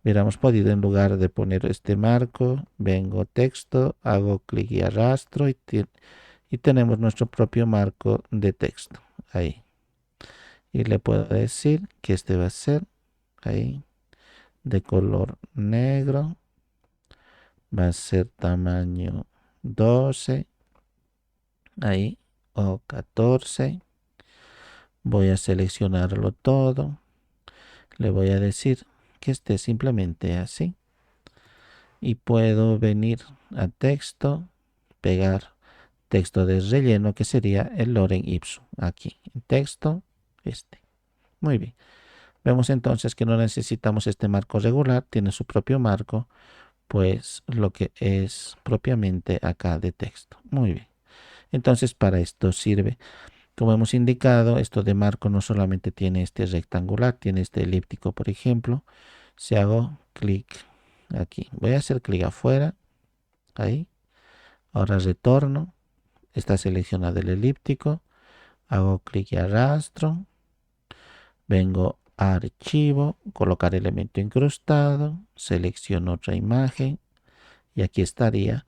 hubiéramos podido en lugar de poner este marco, vengo texto, hago clic y arrastro y tenemos nuestro propio marco de texto, ahí. Y le puedo decir que este va a ser, ahí, de color negro, va a ser tamaño 12, ahí, o 14. Voy a seleccionarlo todo. Le voy a decir que esté simplemente así. Y puedo venir a texto, pegar texto de relleno que sería el lorem ipsum. Aquí, en texto, este. Muy bien. Vemos entonces que no necesitamos este marco regular, tiene su propio marco, pues lo que es propiamente acá de texto. Muy bien. Entonces para esto sirve. Como hemos indicado, esto de marco no solamente tiene este rectangular, tiene este elíptico, por ejemplo. Si hago clic aquí, voy a hacer clic afuera, ahí. Ahora retorno, está seleccionado el elíptico, hago clic y arrastro, vengo a archivo, colocar elemento incrustado, selecciono otra imagen y aquí estaría.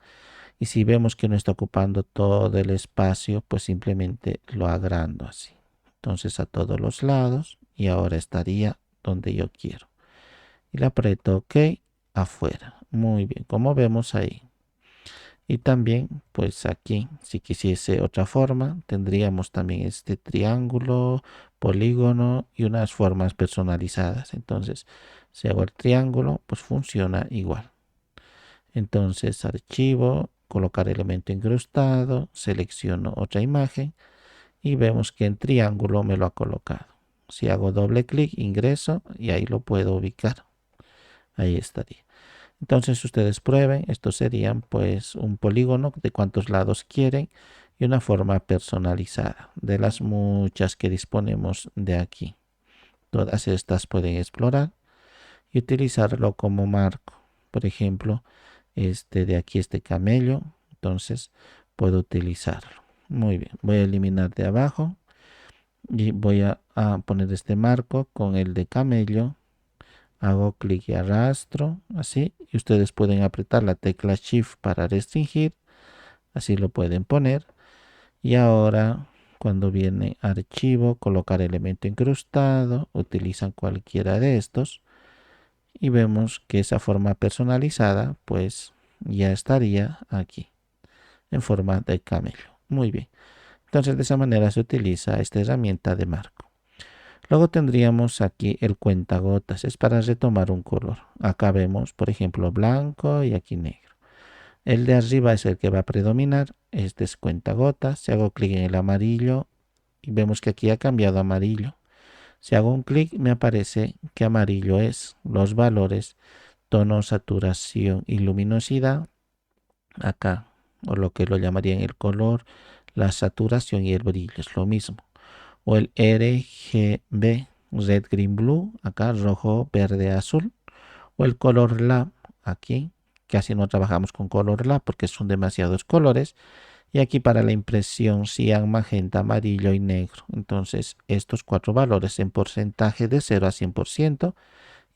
Y si vemos que no está ocupando todo el espacio, pues simplemente lo agrando así. Entonces a todos los lados y ahora estaría donde yo quiero. Y le aprieto OK afuera. Muy bien, como vemos ahí. Y también, pues aquí, si quisiese otra forma, tendríamos también este triángulo, polígono y unas formas personalizadas. Entonces, si hago el triángulo, pues funciona igual. Entonces, archivo, colocar elemento incrustado, selecciono otra imagen y vemos que en triángulo me lo ha colocado. Si hago doble clic, ingreso y ahí lo puedo ubicar. Ahí estaría. Entonces ustedes prueben, estos serían pues un polígono de cuántos lados quieren y una forma personalizada de las muchas que disponemos de aquí. Todas estas pueden explorar y utilizarlo como marco. Por ejemplo, este de aquí, este camello, entonces puedo utilizarlo. Muy bien, voy a eliminar de abajo y voy a poner este marco con el de camello. Hago clic y arrastro, así, y ustedes pueden apretar la tecla Shift para restringir, así lo pueden poner. Y ahora, cuando viene archivo, colocar elemento incrustado, utilizan cualquiera de estos y vemos que esa forma personalizada, pues ya estaría aquí, en forma de camello. Muy bien. Entonces, de esa manera se utiliza esta herramienta de marco. Luego tendríamos aquí el cuentagotas, es para retomar un color. Acá vemos, por ejemplo, blanco y aquí negro. El de arriba es el que va a predominar, este es cuentagotas. Si hago clic en el amarillo y vemos que aquí ha cambiado a amarillo. Si hago un clic me aparece que amarillo es los valores tono, saturación y luminosidad. Acá, o lo que lo llamarían el color, la saturación y el brillo, es lo mismo. O el RGB, Red, Green, Blue, acá rojo, verde, azul. O el color lab, aquí, casi no trabajamos con color lab porque son demasiados colores. Y aquí para la impresión cian, magenta, amarillo y negro. Entonces estos cuatro valores en porcentaje de 0 a 100%.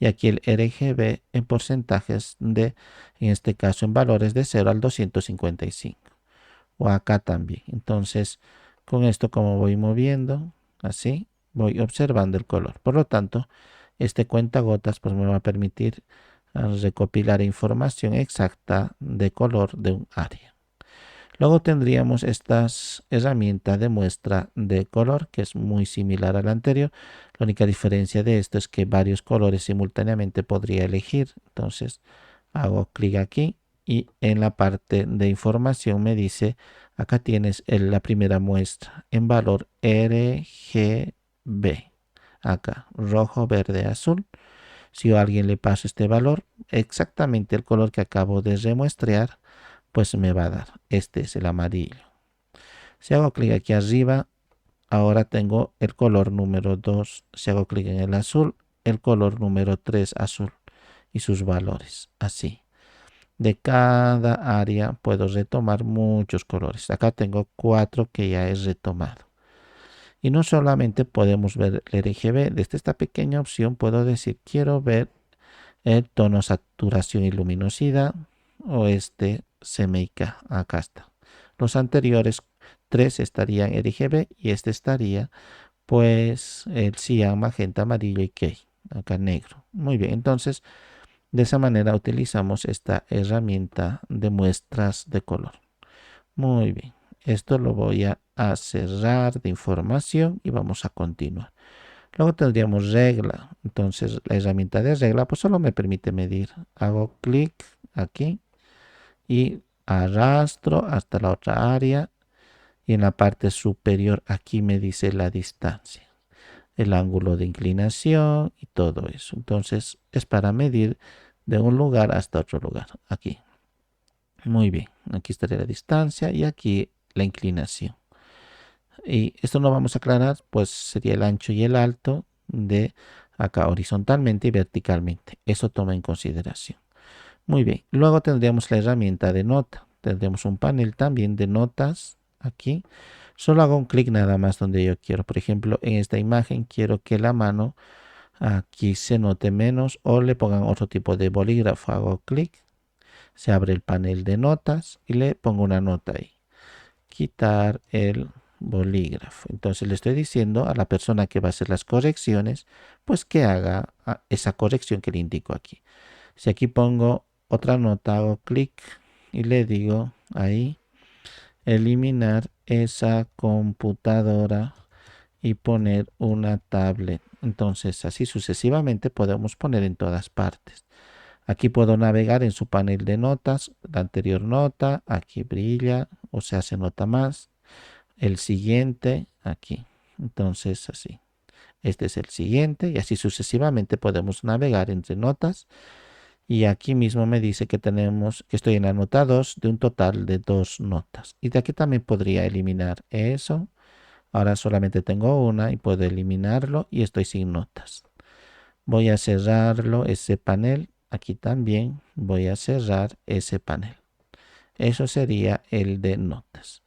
Y aquí el RGB en porcentajes de, en este caso en valores de 0 al 255. O acá también. Entonces con esto como voy moviendo, así, voy observando el color. Por lo tanto, este cuentagotas pues me va a permitir recopilar información exacta de color de un área. Luego tendríamos estas herramientas de muestra de color, que es muy similar a la anterior. La única diferencia de esto es que varios colores simultáneamente podría elegir. Entonces hago clic aquí y en la parte de información me dice, acá tienes la primera muestra en valor RGB, acá rojo, verde, azul. Si a alguien le paso este valor, exactamente el color que acabo de remuestrear, pues me va a dar. Este es el amarillo. Si hago clic aquí arriba, ahora tengo el color número 2. Si hago clic en el azul, el color número 3 azul y sus valores. Así. De cada área puedo retomar muchos colores. Acá tengo 4 que ya he retomado. Y no solamente podemos ver el RGB. Desde esta pequeña opción puedo decir quiero ver el tono, saturación y luminosidad, o este CMYK. Acá está. Los anteriores 3 estarían RGB y este estaría pues el cian, magenta, amarillo y key. Acá negro. Muy bien, entonces de esa manera utilizamos esta herramienta de muestras de color. Muy bien, esto lo voy a cerrar de información y vamos a continuar. Luego tendríamos regla. Entonces la herramienta de regla pues solo me permite medir. Hago clic aquí y arrastro hasta la otra área y en la parte superior aquí me dice la distancia, el ángulo de inclinación y todo eso. Entonces es para medir de un lugar hasta otro lugar. Aquí. Muy bien. Aquí estaría la distancia y aquí la inclinación. Y esto no vamos a aclarar, pues sería el ancho y el alto de acá horizontalmente y verticalmente. Eso toma en consideración. Muy bien. Luego tendríamos la herramienta de nota. Tendremos un panel también de notas aquí. Solo hago un clic nada más donde yo quiero. Por ejemplo, en esta imagen quiero que la mano aquí se note menos o le pongan otro tipo de bolígrafo. Hago clic, se abre el panel de notas y le pongo una nota ahí. Quitar el bolígrafo. Entonces le estoy diciendo a la persona que va a hacer las correcciones, pues que haga esa corrección que le indico aquí. Si aquí pongo otra nota, hago clic y le digo ahí, eliminar esa computadora y poner una tablet. Entonces así sucesivamente podemos poner en todas partes. Aquí puedo navegar en su panel de notas, la anterior nota, aquí brilla o se hace nota más, el siguiente aquí. Entonces así. Este es el siguiente y así sucesivamente podemos navegar entre notas. Y aquí mismo me dice que estoy en la nota 2 de un total de 2 notas. Y de aquí también podría eliminar eso. Ahora solamente tengo una y puedo eliminarlo y estoy sin notas. Voy a cerrarlo, ese panel. Aquí también voy a cerrar ese panel. Eso sería el de notas.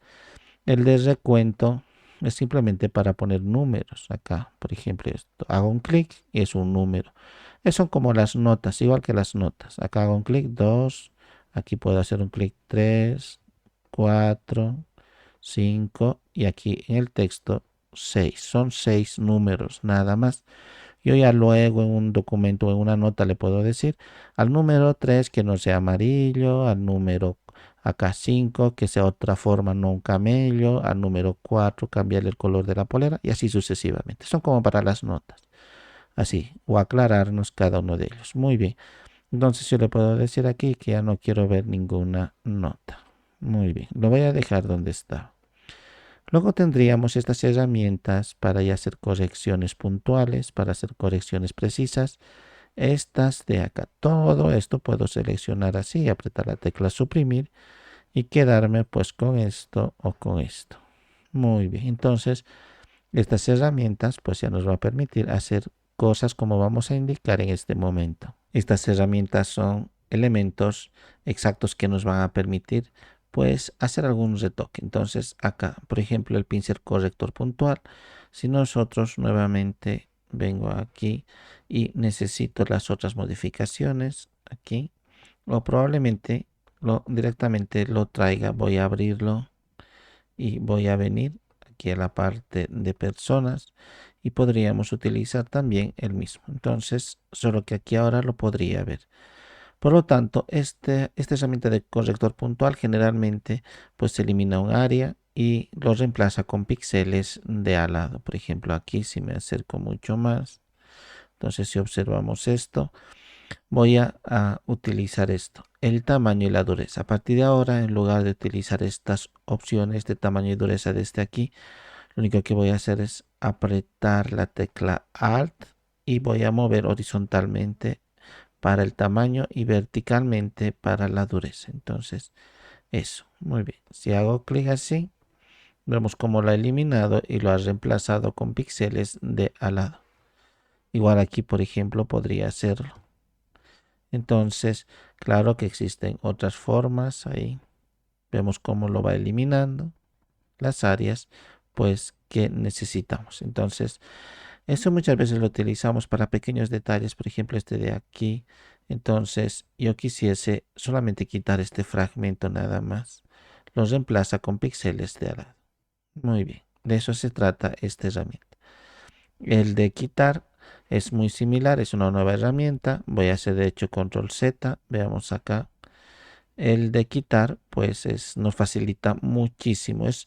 El de recuento es simplemente para poner números. Acá, por ejemplo, esto. Hago un clic y es un número. Son como las notas, igual que las notas. Acá hago un clic, 2. Aquí puedo hacer un clic, 3, 4, 5. Y aquí en el texto, 6. Son 6 números, nada más. Yo ya luego en un documento o en una nota le puedo decir al número 3 que no sea amarillo, al número acá 5 que sea otra forma, no un camello, al número 4 cambiarle el color de la polera y así sucesivamente. Son como para las notas. Así, o aclararnos cada uno de ellos. Muy bien. Entonces yo le puedo decir aquí que ya no quiero ver ninguna nota. Muy bien. Lo voy a dejar donde está. Luego tendríamos estas herramientas para ya hacer correcciones puntuales, para hacer correcciones precisas. Estas de acá. Todo esto puedo seleccionar así, apretar la tecla suprimir y quedarme pues con esto o con esto. Muy bien. Entonces, estas herramientas pues ya nos va a permitir hacer cosas como vamos a indicar en este momento. Estas herramientas son elementos exactos que nos van a permitir pues hacer algún retoque. Entonces acá, por ejemplo, el pincel corrector puntual. Si nosotros nuevamente vengo aquí y necesito las otras modificaciones aquí, o probablemente directamente lo traiga, voy a abrirlo y voy a venir aquí a la parte de personas y podríamos utilizar también el mismo. Entonces, solo que aquí ahora lo podría ver. Por lo tanto, esta herramienta de corrector puntual generalmente pues elimina un área y lo reemplaza con píxeles de al lado. Por ejemplo, aquí si me acerco mucho más, entonces si observamos esto, voy a utilizar esto. el tamaño y la dureza. A partir de ahora, en lugar de utilizar estas opciones de tamaño y dureza desde aquí, lo único que voy a hacer es apretar la tecla Alt y voy a mover horizontalmente para el tamaño y verticalmente para la dureza. Entonces, eso, muy bien. Si hago clic así, vemos cómo lo ha eliminado y lo ha reemplazado con píxeles de al lado. Igual aquí, por ejemplo, podría hacerlo. Entonces, claro que existen otras formas ahí. Vemos cómo lo va eliminando las áreas pues que necesitamos. Entonces, eso muchas veces lo utilizamos para pequeños detalles, por ejemplo, este de aquí. Entonces, yo quisiese solamente quitar este fragmento nada más. Lo reemplaza con píxeles de al lado. Muy bien, de eso se trata esta herramienta. El de quitar es muy similar, es una nueva herramienta. Voy a hacer de hecho control Z, veamos acá. El de quitar pues nos facilita muchísimo. Es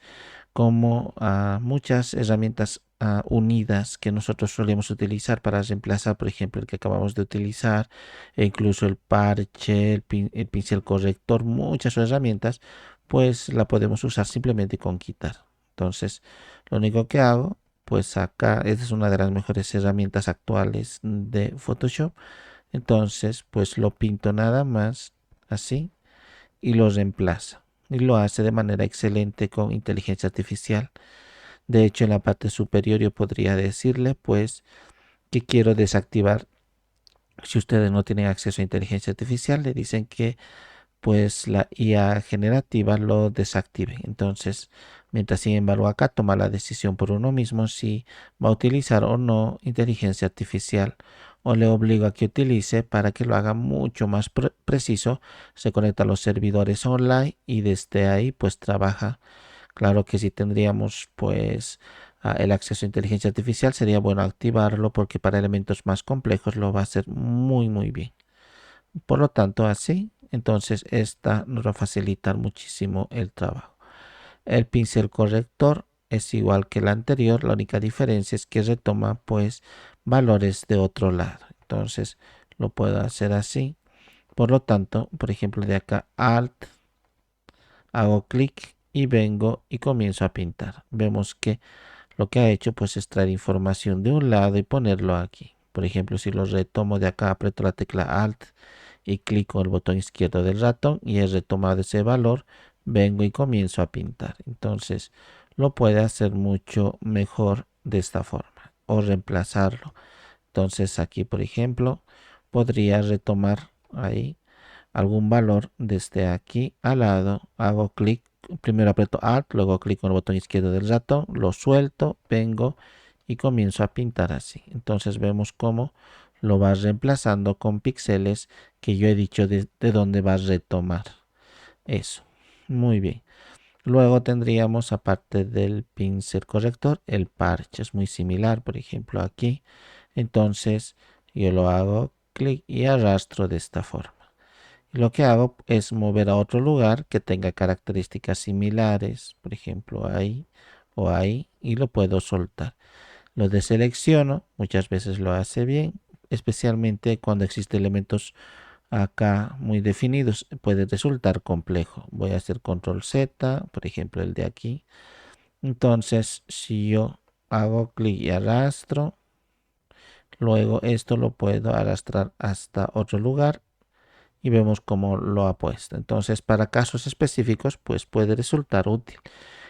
como muchas herramientas unidas que nosotros solemos utilizar para reemplazar, por ejemplo, el que acabamos de utilizar, e incluso el parche, el pincel corrector, muchas herramientas, pues la podemos usar simplemente con quitar. Entonces, lo único que hago, pues acá, esta es una de las mejores herramientas actuales de Photoshop. Entonces, pues lo pinto nada más así y lo reemplaza. Y lo hace de manera excelente con inteligencia artificial. De hecho, en la parte superior yo podría decirle pues que quiero desactivar. Si ustedes no tienen acceso a inteligencia artificial, le dicen que pues la IA generativa lo desactive. Entonces, mientras sin embargo acá toma la decisión por uno mismo si va a utilizar o no inteligencia artificial, o le obligo a que utilice para que lo haga mucho más preciso. Se conecta a los servidores online y desde ahí pues trabaja. Claro que si tendríamos pues el acceso a inteligencia artificial, sería bueno activarlo porque para elementos más complejos lo va a hacer muy bien. Por lo tanto, así, entonces esta nos va a facilitar muchísimo el trabajo. El pincel corrector es igual que el anterior, la única diferencia es que retoma pues valores de otro lado. Entonces lo puedo hacer así. Por lo tanto, por ejemplo, de acá Alt, hago clic y vengo y comienzo a pintar. Vemos que lo que ha hecho pues es traer información de un lado y ponerlo aquí. Por ejemplo, si lo retomo de acá, aprieto la tecla Alt y clic con el botón izquierdo del ratón y he retomado ese valor, vengo y comienzo a pintar. Entonces lo puede hacer mucho mejor de esta forma o reemplazarlo. Entonces aquí, por ejemplo, podría retomar ahí algún valor desde aquí al lado, hago clic, primero aprieto Alt, luego clic con el botón izquierdo del ratón, lo suelto, vengo y comienzo a pintar así. Entonces vemos cómo lo va reemplazando con píxeles que yo he dicho de dónde va a retomar. Eso, muy bien. Luego tendríamos, aparte del pincel corrector, el parche. Es muy similar, por ejemplo, aquí. Entonces yo lo hago clic y arrastro de esta forma. Lo que hago es mover a otro lugar que tenga características similares, por ejemplo ahí o ahí, y lo puedo soltar. Lo deselecciono, muchas veces lo hace bien, especialmente cuando existen elementos acá muy definidos, puede resultar complejo. Voy a hacer control Z, por ejemplo el de aquí. Entonces, si yo hago clic y arrastro, luego esto lo puedo arrastrar hasta otro lugar y vemos cómo lo ha puesto. Entonces, para casos específicos, pues puede resultar útil.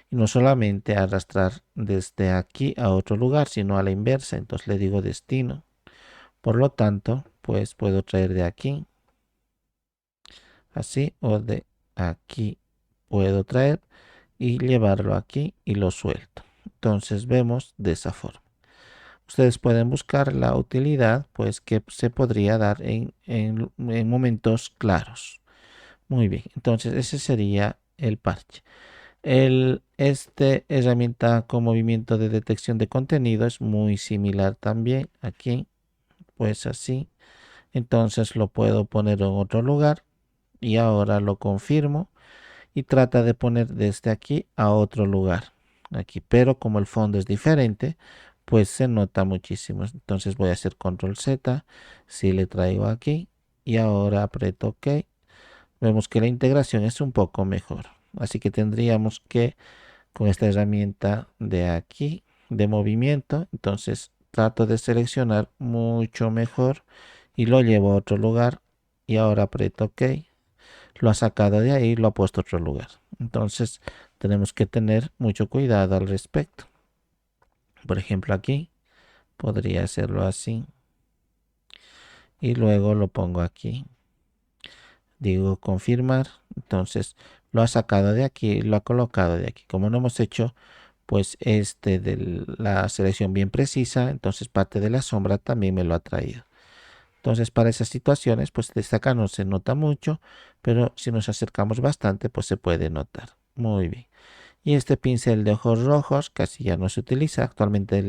Y no solamente arrastrar desde aquí a otro lugar, sino a la inversa. Entonces le digo destino. Por lo tanto, pues puedo traer de aquí, así, o de aquí puedo traer y llevarlo aquí y lo suelto. Entonces vemos de esa forma. Ustedes pueden buscar la utilidad pues que se podría dar en momentos claros. Muy bien, entonces ese sería el parche. Este herramienta con movimiento de detección de contenido es muy similar también aquí, pues así. Entonces lo puedo poner en otro lugar y ahora lo confirmo y trata de poner desde aquí a otro lugar. Aquí, pero como el fondo es diferente, pues se nota muchísimo. Entonces voy a hacer control Z, si le traigo aquí y ahora aprieto OK. vemos que la integración es un poco mejor. Así que tendríamos que, con esta herramienta de aquí, de movimiento, entonces trato de seleccionar mucho mejor y lo llevo a otro lugar y ahora aprieto OK. Lo ha sacado de ahí y lo ha puesto a otro lugar. Entonces tenemos que tener mucho cuidado al respecto. Por ejemplo, aquí podría hacerlo así y luego lo pongo aquí. Digo confirmar, entonces lo ha sacado de aquí, lo ha colocado de aquí. Como no hemos hecho pues de la selección bien precisa, entonces parte de la sombra también me lo ha traído. Entonces para esas situaciones pues desde acá no se nota mucho, pero si nos acercamos bastante pues se puede notar. Muy bien. Y este pincel de ojos rojos casi ya no se utiliza actualmente.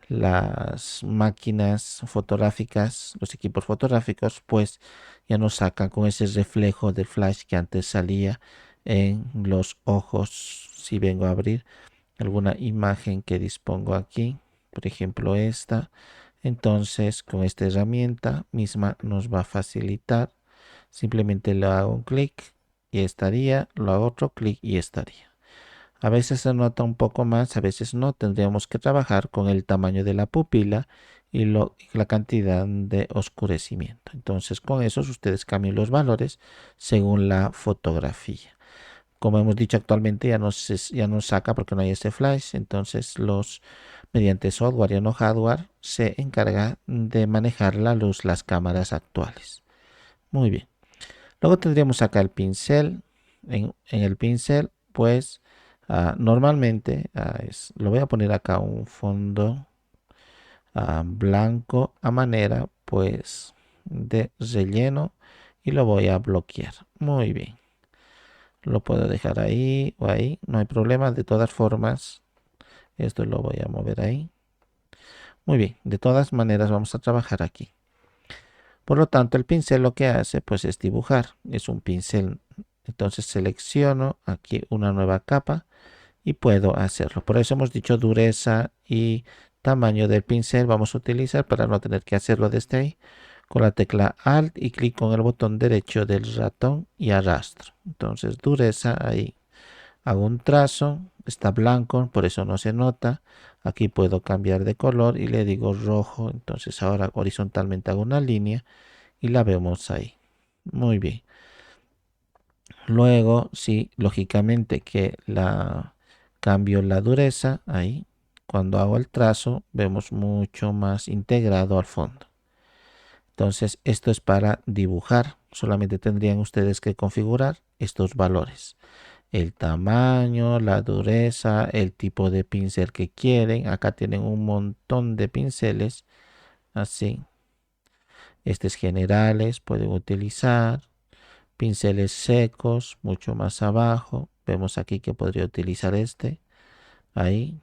Las máquinas fotográficas, los equipos fotográficos, pues ya no sacan con ese reflejo de flash que antes salía en los ojos. Si vengo a abrir alguna imagen que dispongo aquí, por ejemplo esta, entonces con esta herramienta misma nos va a facilitar. Simplemente le hago un clic y estaría, lo hago otro clic y estaría. A veces se nota un poco más, a veces no. Tendríamos que trabajar con el tamaño de la pupila y la cantidad de oscurecimiento. Entonces con eso ustedes cambian los valores según la fotografía. Como hemos dicho actualmente ya no saca porque no hay ese flash. Entonces mediante software y no hardware se encarga de manejar la luz las cámaras actuales. Muy bien. Luego tendríamos acá el pincel. En el pincel pues normalmente lo voy a poner acá un fondo blanco a manera pues de relleno y lo voy a bloquear. Muy bien. Lo puedo dejar ahí o ahí, no hay problema. De todas formas, esto lo voy a mover ahí. Muy bien, de todas maneras vamos a trabajar aquí. Por lo tanto, el pincel lo que hace pues es dibujar. Es un pincel. Entonces selecciono aquí una nueva capa y puedo hacerlo. Por eso hemos dicho dureza y tamaño del pincel vamos a utilizar para no tener que hacerlo desde ahí. Con la tecla Alt y clic con el botón derecho del ratón y arrastro. Entonces dureza ahí. Hago un trazo, está blanco, por eso no se nota. Aquí puedo cambiar de color y le digo rojo. Entonces ahora horizontalmente hago una línea y la vemos ahí. Muy bien. Luego, sí, lógicamente que cambio la dureza ahí. Cuando hago el trazo, vemos mucho más integrado al fondo. Entonces, esto es para dibujar. Solamente tendrían ustedes que configurar estos valores. El tamaño, la dureza, el tipo de pincel que quieren. Acá tienen un montón de pinceles. Así. Estos generales pueden utilizar. Pinceles secos, mucho más abajo. Vemos aquí que podría utilizar ahí.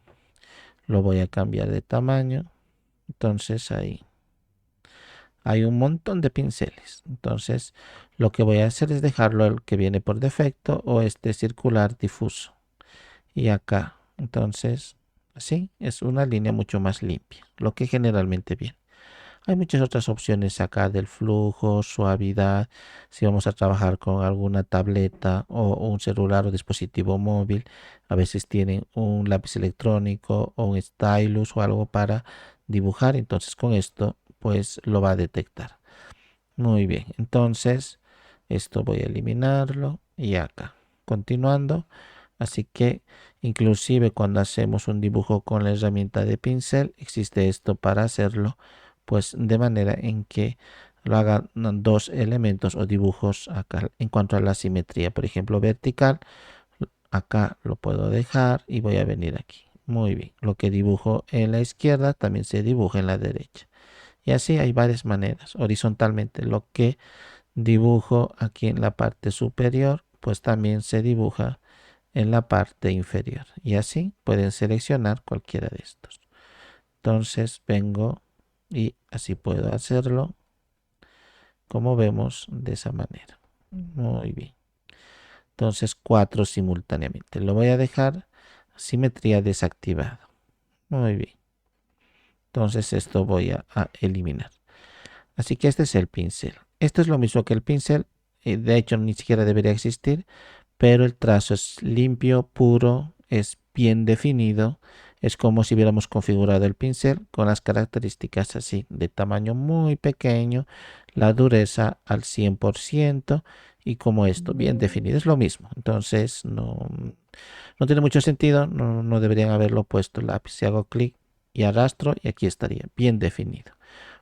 Lo voy a cambiar de tamaño. Entonces ahí. Hay un montón de pinceles. Entonces lo que voy a hacer es dejarlo el que viene por defecto o este circular difuso. Y acá. Entonces así es una línea mucho más limpia. Lo que generalmente viene. Hay muchas otras opciones acá del flujo, suavidad, si vamos a trabajar con alguna tableta o un celular o dispositivo móvil, a veces tienen un lápiz electrónico o un stylus o algo para dibujar, entonces con esto pues lo va a detectar. Muy bien, entonces esto voy a eliminarlo y acá, continuando, así que inclusive cuando hacemos un dibujo con la herramienta de pincel, existe esto para hacerlo pues de manera en que lo hagan dos elementos o dibujos acá. En cuanto a la simetría, por ejemplo vertical, acá lo puedo dejar y voy a venir aquí. Muy bien, lo que dibujo en la izquierda también se dibuja en la derecha. Y así hay varias maneras. Horizontalmente lo que dibujo aquí en la parte superior, pues también se dibuja en la parte inferior. Y así pueden seleccionar cualquiera de estos. Entonces vengo y así puedo hacerlo, como vemos, de esa manera. Muy bien. Entonces 4 simultáneamente. Lo voy a dejar simetría desactivada. Muy bien. Entonces esto voy a eliminar. Así que este es el pincel. Esto es lo mismo que el pincel de hecho ni siquiera debería existir, pero el trazo es limpio, puro, es bien definido. Es como si hubiéramos configurado el pincel con las características así, de tamaño muy pequeño, la dureza al 100% y como esto, bien definido. Es lo mismo. Entonces no tiene mucho sentido, no deberían haberlo puesto el lápiz. Si hago clic y arrastro y aquí estaría bien definido.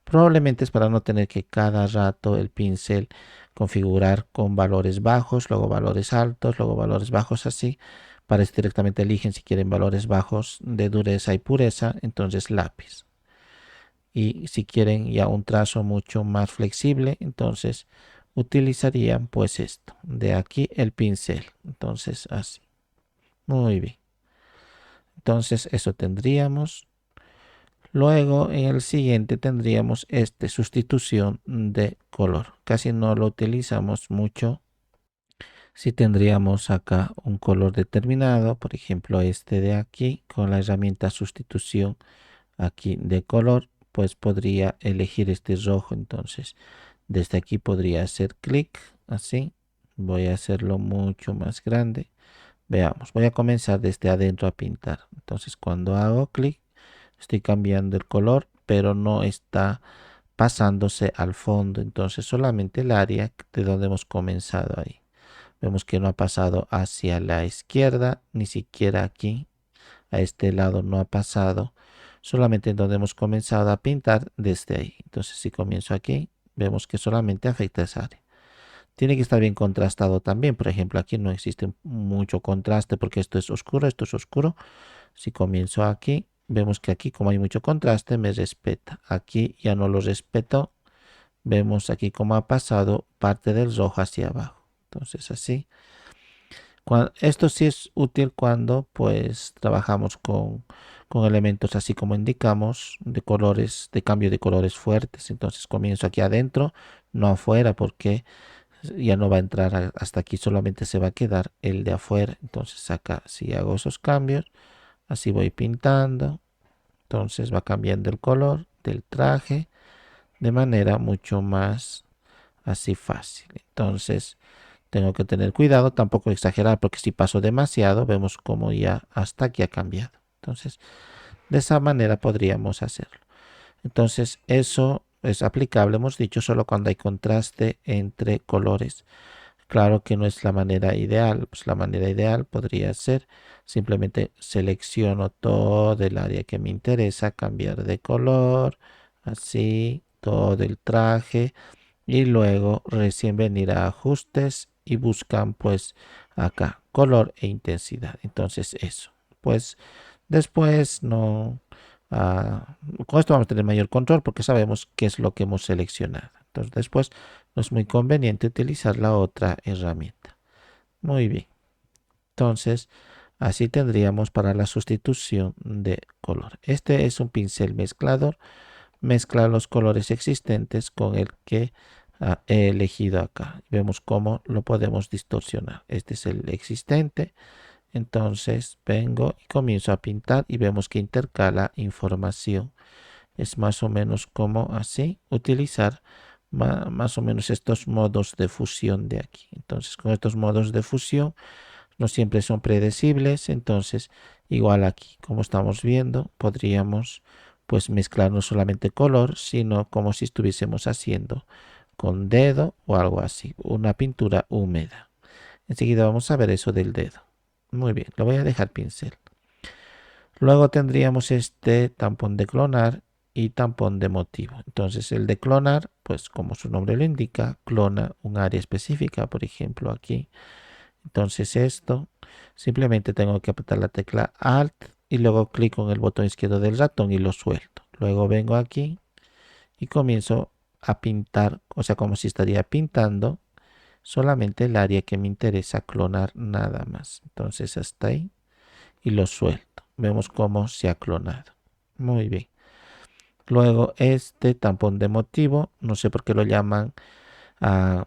Probablemente es para no tener que cada rato el pincel configurar con valores bajos, luego valores altos, luego valores bajos así. Para esto directamente eligen si quieren valores bajos de dureza y pureza, entonces lápiz. Y si quieren ya un trazo mucho más flexible, entonces utilizarían pues esto. De aquí el pincel. Entonces así. Muy bien. Entonces eso tendríamos. Luego en el siguiente tendríamos sustitución de color. Casi no lo utilizamos mucho. Si tendríamos acá un color determinado, por ejemplo este de aquí, con la herramienta sustitución aquí de color, pues podría elegir este rojo. Entonces desde aquí podría hacer clic así. Voy a hacerlo mucho más grande. Veamos, voy a comenzar desde adentro a pintar. Entonces cuando hago clic estoy cambiando el color, pero no está pasándose al fondo. Entonces solamente el área de donde hemos comenzado ahí. Vemos que no ha pasado hacia la izquierda, ni siquiera aquí. A este lado no ha pasado. Solamente en donde hemos comenzado a pintar desde ahí. Entonces si comienzo aquí, vemos que solamente afecta esa área. Tiene que estar bien contrastado también. Por ejemplo, aquí no existe mucho contraste porque esto es oscuro, esto es oscuro. Si comienzo aquí, vemos que aquí como hay mucho contraste me respeta. Aquí ya no lo respeto. Vemos aquí cómo ha pasado parte del rojo hacia abajo. Entonces así. Esto sí es útil cuando pues trabajamos con elementos así como indicamos de colores, de cambio de colores fuertes. Entonces comienzo aquí adentro, no afuera porque ya no va a entrar hasta aquí, solamente se va a quedar el de afuera. Entonces acá si hago esos cambios, así voy pintando. Entonces va cambiando el color del traje de manera mucho más así fácil. Entonces tengo que tener cuidado, tampoco exagerar, porque si paso demasiado, vemos como ya hasta aquí ha cambiado. Entonces, de esa manera podríamos hacerlo. Entonces, eso es aplicable, hemos dicho, solo cuando hay contraste entre colores. Claro que no es la manera ideal, pues la manera ideal podría ser simplemente selecciono todo el área que me interesa, cambiar de color, así, todo el traje y luego recién venir a ajustes y buscan pues acá color e intensidad. Entonces eso, pues después no, con esto vamos a tener mayor control porque sabemos qué es lo que hemos seleccionado. Entonces después no es muy conveniente utilizar la otra herramienta. Muy bien. Entonces así tendríamos para la sustitución de color. Este es un pincel mezclador. Mezcla los colores existentes con el que he elegido acá. Vemos cómo lo podemos distorsionar. Este es el existente. Entonces vengo y comienzo a pintar y vemos que intercala información. Es más o menos como así utilizar más o menos estos modos de fusión de aquí. Entonces con estos modos de fusión no siempre son predecibles. Entonces igual aquí como estamos viendo podríamos pues mezclar no solamente color sino como si estuviésemos haciendo con dedo o algo así, una pintura húmeda. Enseguida vamos a ver eso del dedo. Muy bien, lo voy a dejar pincel. Luego tendríamos este tampón de clonar y tampón de motivo. Entonces el de clonar, pues como su nombre lo indica, clona un área específica, por ejemplo aquí. Entonces esto, simplemente tengo que apretar la tecla Alt y luego clic con el botón izquierdo del ratón y lo suelto. Luego vengo aquí y comienzo a pintar, o sea, como si estaría pintando solamente el área que me interesa clonar nada más. Entonces hasta ahí y lo suelto. Vemos cómo se ha clonado. Muy bien. Luego este tampón de motivo, no sé por qué lo llaman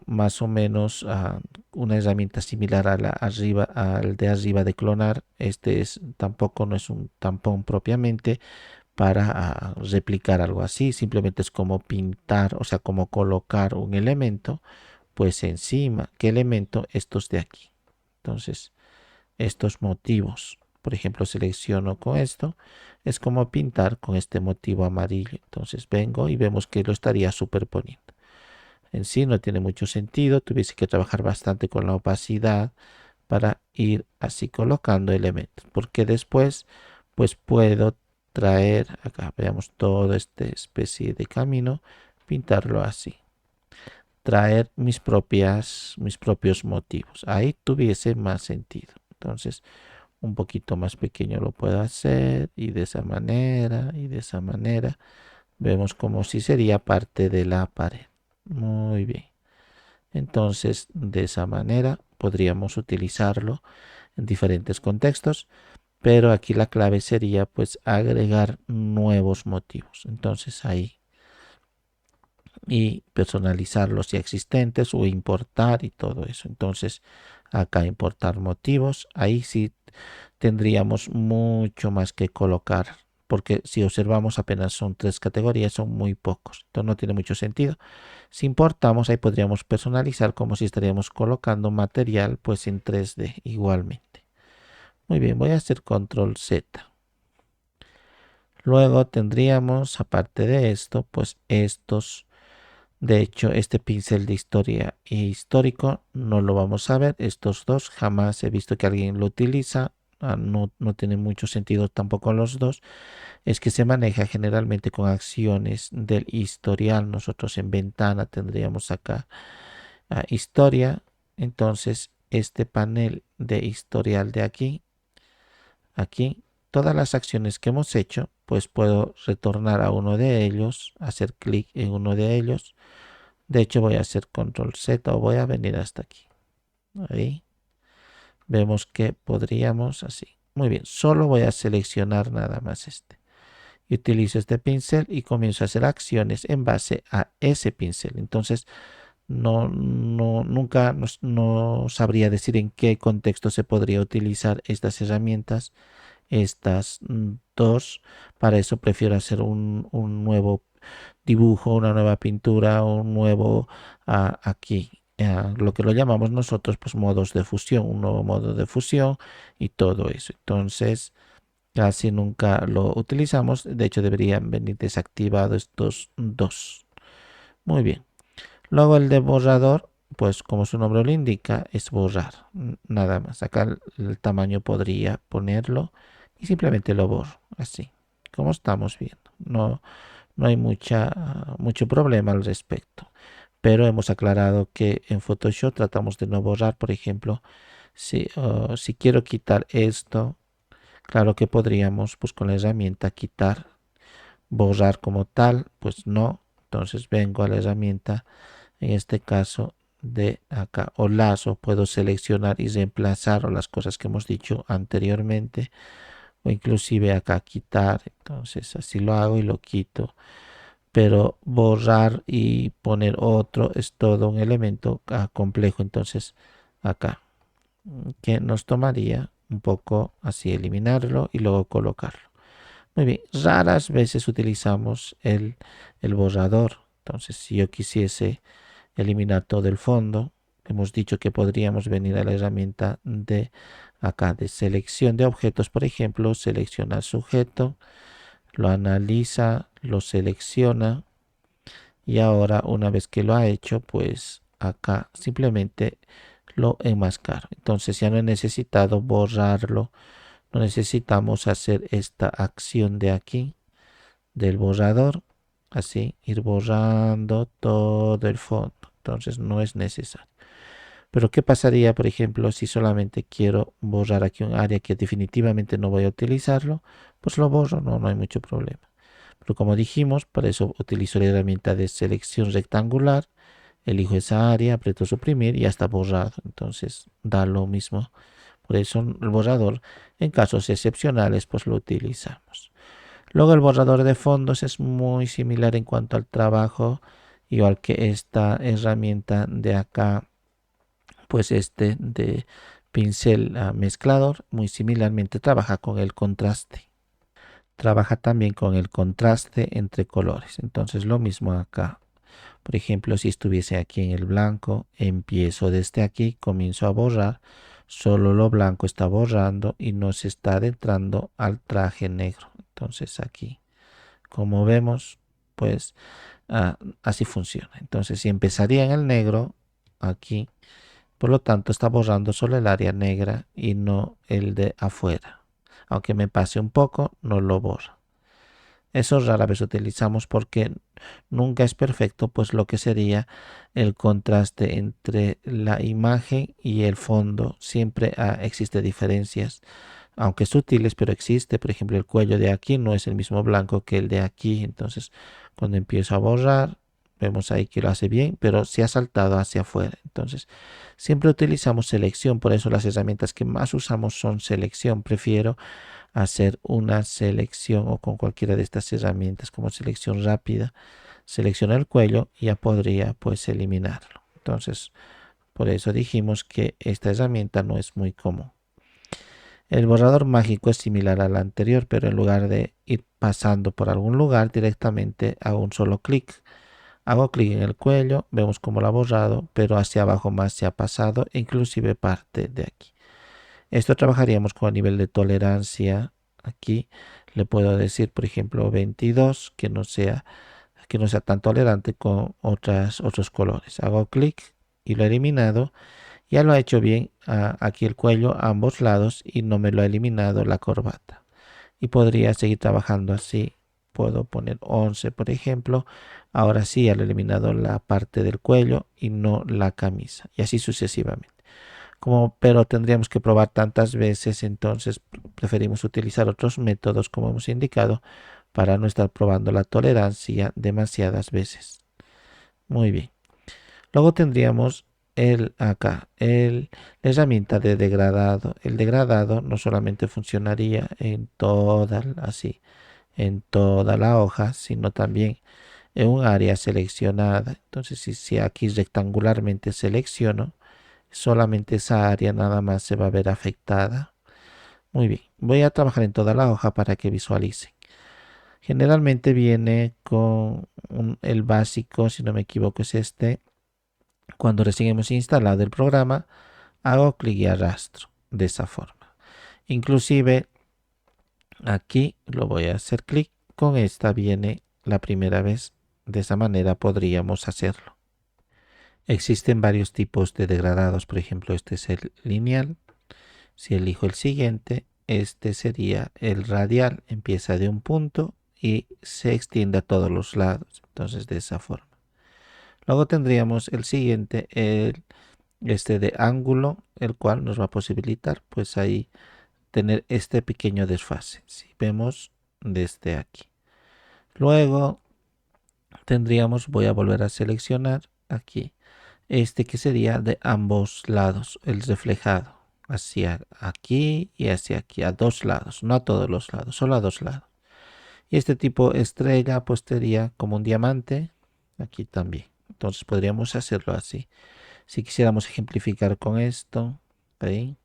más o menos una herramienta similar a al de arriba de clonar. Este es tampoco no es un tampón propiamente para replicar algo así, simplemente es como pintar, o sea, como colocar un elemento pues encima, ¿qué elemento? Estos de aquí. Entonces, estos motivos, por ejemplo, selecciono con esto, es como pintar con este motivo amarillo. Entonces vengo y vemos que lo estaría superponiendo. En sí no tiene mucho sentido, tuviese que trabajar bastante con la opacidad para ir así colocando elementos, porque después pues puedo traer, acá veamos toda esta especie de camino, pintarlo así, traer mis propios motivos, ahí tuviese más sentido. Entonces un poquito más pequeño lo puedo hacer y de esa manera y de esa manera vemos como si sería parte de la pared. Muy bien. Entonces, de esa manera podríamos utilizarlo en diferentes contextos, pero aquí la clave sería pues agregar nuevos motivos. Entonces ahí y personalizar los ya existentes o importar y todo eso. Entonces acá importar motivos, ahí sí tendríamos mucho más que colocar, porque si observamos apenas son 3 categorías, son muy pocos, entonces no tiene mucho sentido. Si importamos, ahí podríamos personalizar como si estaríamos colocando material pues en 3D igualmente. Muy bien, voy a hacer control Z. Luego tendríamos, aparte de esto, pues estos. De hecho, este pincel de historia e histórico no lo vamos a ver. Estos dos jamás he visto que alguien lo utiliza. No tiene mucho sentido tampoco los dos. Es que se maneja generalmente con acciones del historial. Nosotros en ventana tendríamos acá historia. Entonces, este panel de historial de aquí, todas las acciones que hemos hecho, pues puedo retornar a uno de ellos, hacer clic en uno de ellos. De hecho voy a hacer control Z o voy a venir hasta aquí. Ahí vemos que podríamos así. Muy bien, solo voy a seleccionar nada más este. Y utilizo este pincel y comienzo a hacer acciones en base a ese pincel. Entonces nunca no sabría decir en qué contexto se podría utilizar estas herramientas, estas dos. Para eso prefiero hacer un nuevo dibujo, una nueva pintura, un nuevo aquí, lo que lo llamamos nosotros pues modos de fusión, un nuevo modo de fusión y todo eso. Entonces casi nunca lo utilizamos, de hecho deberían venir desactivados estos dos. Muy bien. Luego el de borrador, pues como su nombre lo indica, es borrar, nada más. Acá el tamaño podría ponerlo y simplemente lo borro, así, como estamos viendo. No hay mucho problema al respecto. Pero hemos aclarado que en Photoshop tratamos de no borrar, por ejemplo, si quiero quitar esto, claro que podríamos pues con la herramienta quitar, borrar como tal, pues no. Entonces vengo a la herramienta, en este caso de acá, o lazo, puedo seleccionar y reemplazar o las cosas que hemos dicho anteriormente, o inclusive acá quitar. Entonces así lo hago y lo quito, pero borrar y poner otro es todo un elemento complejo. Entonces acá que nos tomaría un poco así eliminarlo y luego colocarlo. Muy bien, raras veces utilizamos el borrador. Entonces si yo quisiese eliminar todo el fondo, hemos dicho que podríamos venir a la herramienta de acá de selección de objetos, por ejemplo, seleccionar sujeto, lo analiza, lo selecciona y ahora una vez que lo ha hecho, pues acá simplemente lo enmascaro. Entonces ya no he necesitado borrarlo, no necesitamos hacer esta acción de aquí del borrador, así ir borrando todo el fondo. Entonces no es necesario. Pero ¿qué pasaría, por ejemplo, si solamente quiero borrar aquí un área que definitivamente no voy a utilizarlo? Pues lo borro, no hay mucho problema. Pero como dijimos, para eso utilizo la herramienta de selección rectangular, elijo esa área, aprieto suprimir y ya está borrado. Entonces da lo mismo. Por eso el borrador, en casos excepcionales, pues lo utilizamos. Luego el borrador de fondos es muy similar en cuanto al trabajo, igual que esta herramienta de acá, pues este de pincel mezclador, muy similarmente trabaja con el contraste. Trabaja también con el contraste entre colores. Entonces lo mismo acá. Por ejemplo, si estuviese aquí en el blanco, empiezo desde aquí, comienzo a borrar, solo lo blanco está borrando y no se está adentrando al traje negro. Entonces aquí, como vemos, pues así funciona. Entonces si empezaría en el negro, aquí, por lo tanto está borrando solo el área negra y no el de afuera. Aunque me pase un poco, no lo borra. Eso rara vez utilizamos porque nunca es perfecto, pues lo que sería el contraste entre la imagen y el fondo. Siempre existe diferencias, aunque sutiles, pero existe. Por ejemplo, el cuello de aquí no es el mismo blanco que el de aquí. Entonces, cuando empiezo a borrar, vemos ahí que lo hace bien, pero se ha saltado hacia afuera. Entonces, siempre utilizamos selección. Por eso las herramientas que más usamos son selección. Prefiero hacer una selección o con cualquiera de estas herramientas como selección rápida, selecciona el cuello y ya podría pues eliminarlo. Entonces, por eso dijimos que esta herramienta no es muy común. El borrador mágico es similar al anterior, pero en lugar de ir pasando por algún lugar, directamente hago un solo clic. Hago clic en el cuello, vemos cómo lo ha borrado, pero hacia abajo más se ha pasado, inclusive parte de aquí. Esto trabajaríamos con el nivel de tolerancia. Aquí le puedo decir, por ejemplo, 22, que no sea tan tolerante con otros colores. Hago clic y lo he eliminado. Ya lo ha hecho bien aquí el cuello a ambos lados y no me lo ha eliminado la corbata. Y podría seguir trabajando así. Puedo poner 11, por ejemplo. Ahora sí, ya lo he eliminado la parte del cuello y no la camisa. Y así sucesivamente. Pero tendríamos que probar tantas veces, entonces preferimos utilizar otros métodos como hemos indicado para no estar probando la tolerancia demasiadas veces. Muy bien. Luego tendríamos la herramienta de degradado. El degradado no solamente funcionaría en toda la hoja, sino también en un área seleccionada. Entonces, si aquí rectangularmente selecciono, solamente esa área nada más se va a ver afectada. Muy bien, voy a trabajar en toda la hoja para que visualicen. Generalmente viene con el básico, si no me equivoco es este. Cuando recién hemos instalado el programa, hago clic y arrastro de esa forma. Inclusive aquí lo voy a hacer clic. Con esta viene la primera vez. De esa manera podríamos hacerlo. Existen varios tipos de degradados. Por ejemplo, este es el lineal. Si elijo el siguiente, este sería el radial. Empieza de un punto y se extiende a todos los lados. Entonces, de esa forma. Luego tendríamos el siguiente, este de ángulo, el cual nos va a posibilitar, pues ahí, tener este pequeño desfase. Si vemos desde aquí. Luego tendríamos, voy a volver a seleccionar aquí, este que sería de ambos lados, el reflejado. Hacia aquí y hacia aquí, a dos lados, no a todos los lados, solo a dos lados. Y este tipo estrella pues sería como un diamante, aquí también. Entonces podríamos hacerlo así. Si quisiéramos ejemplificar con esto, ahí,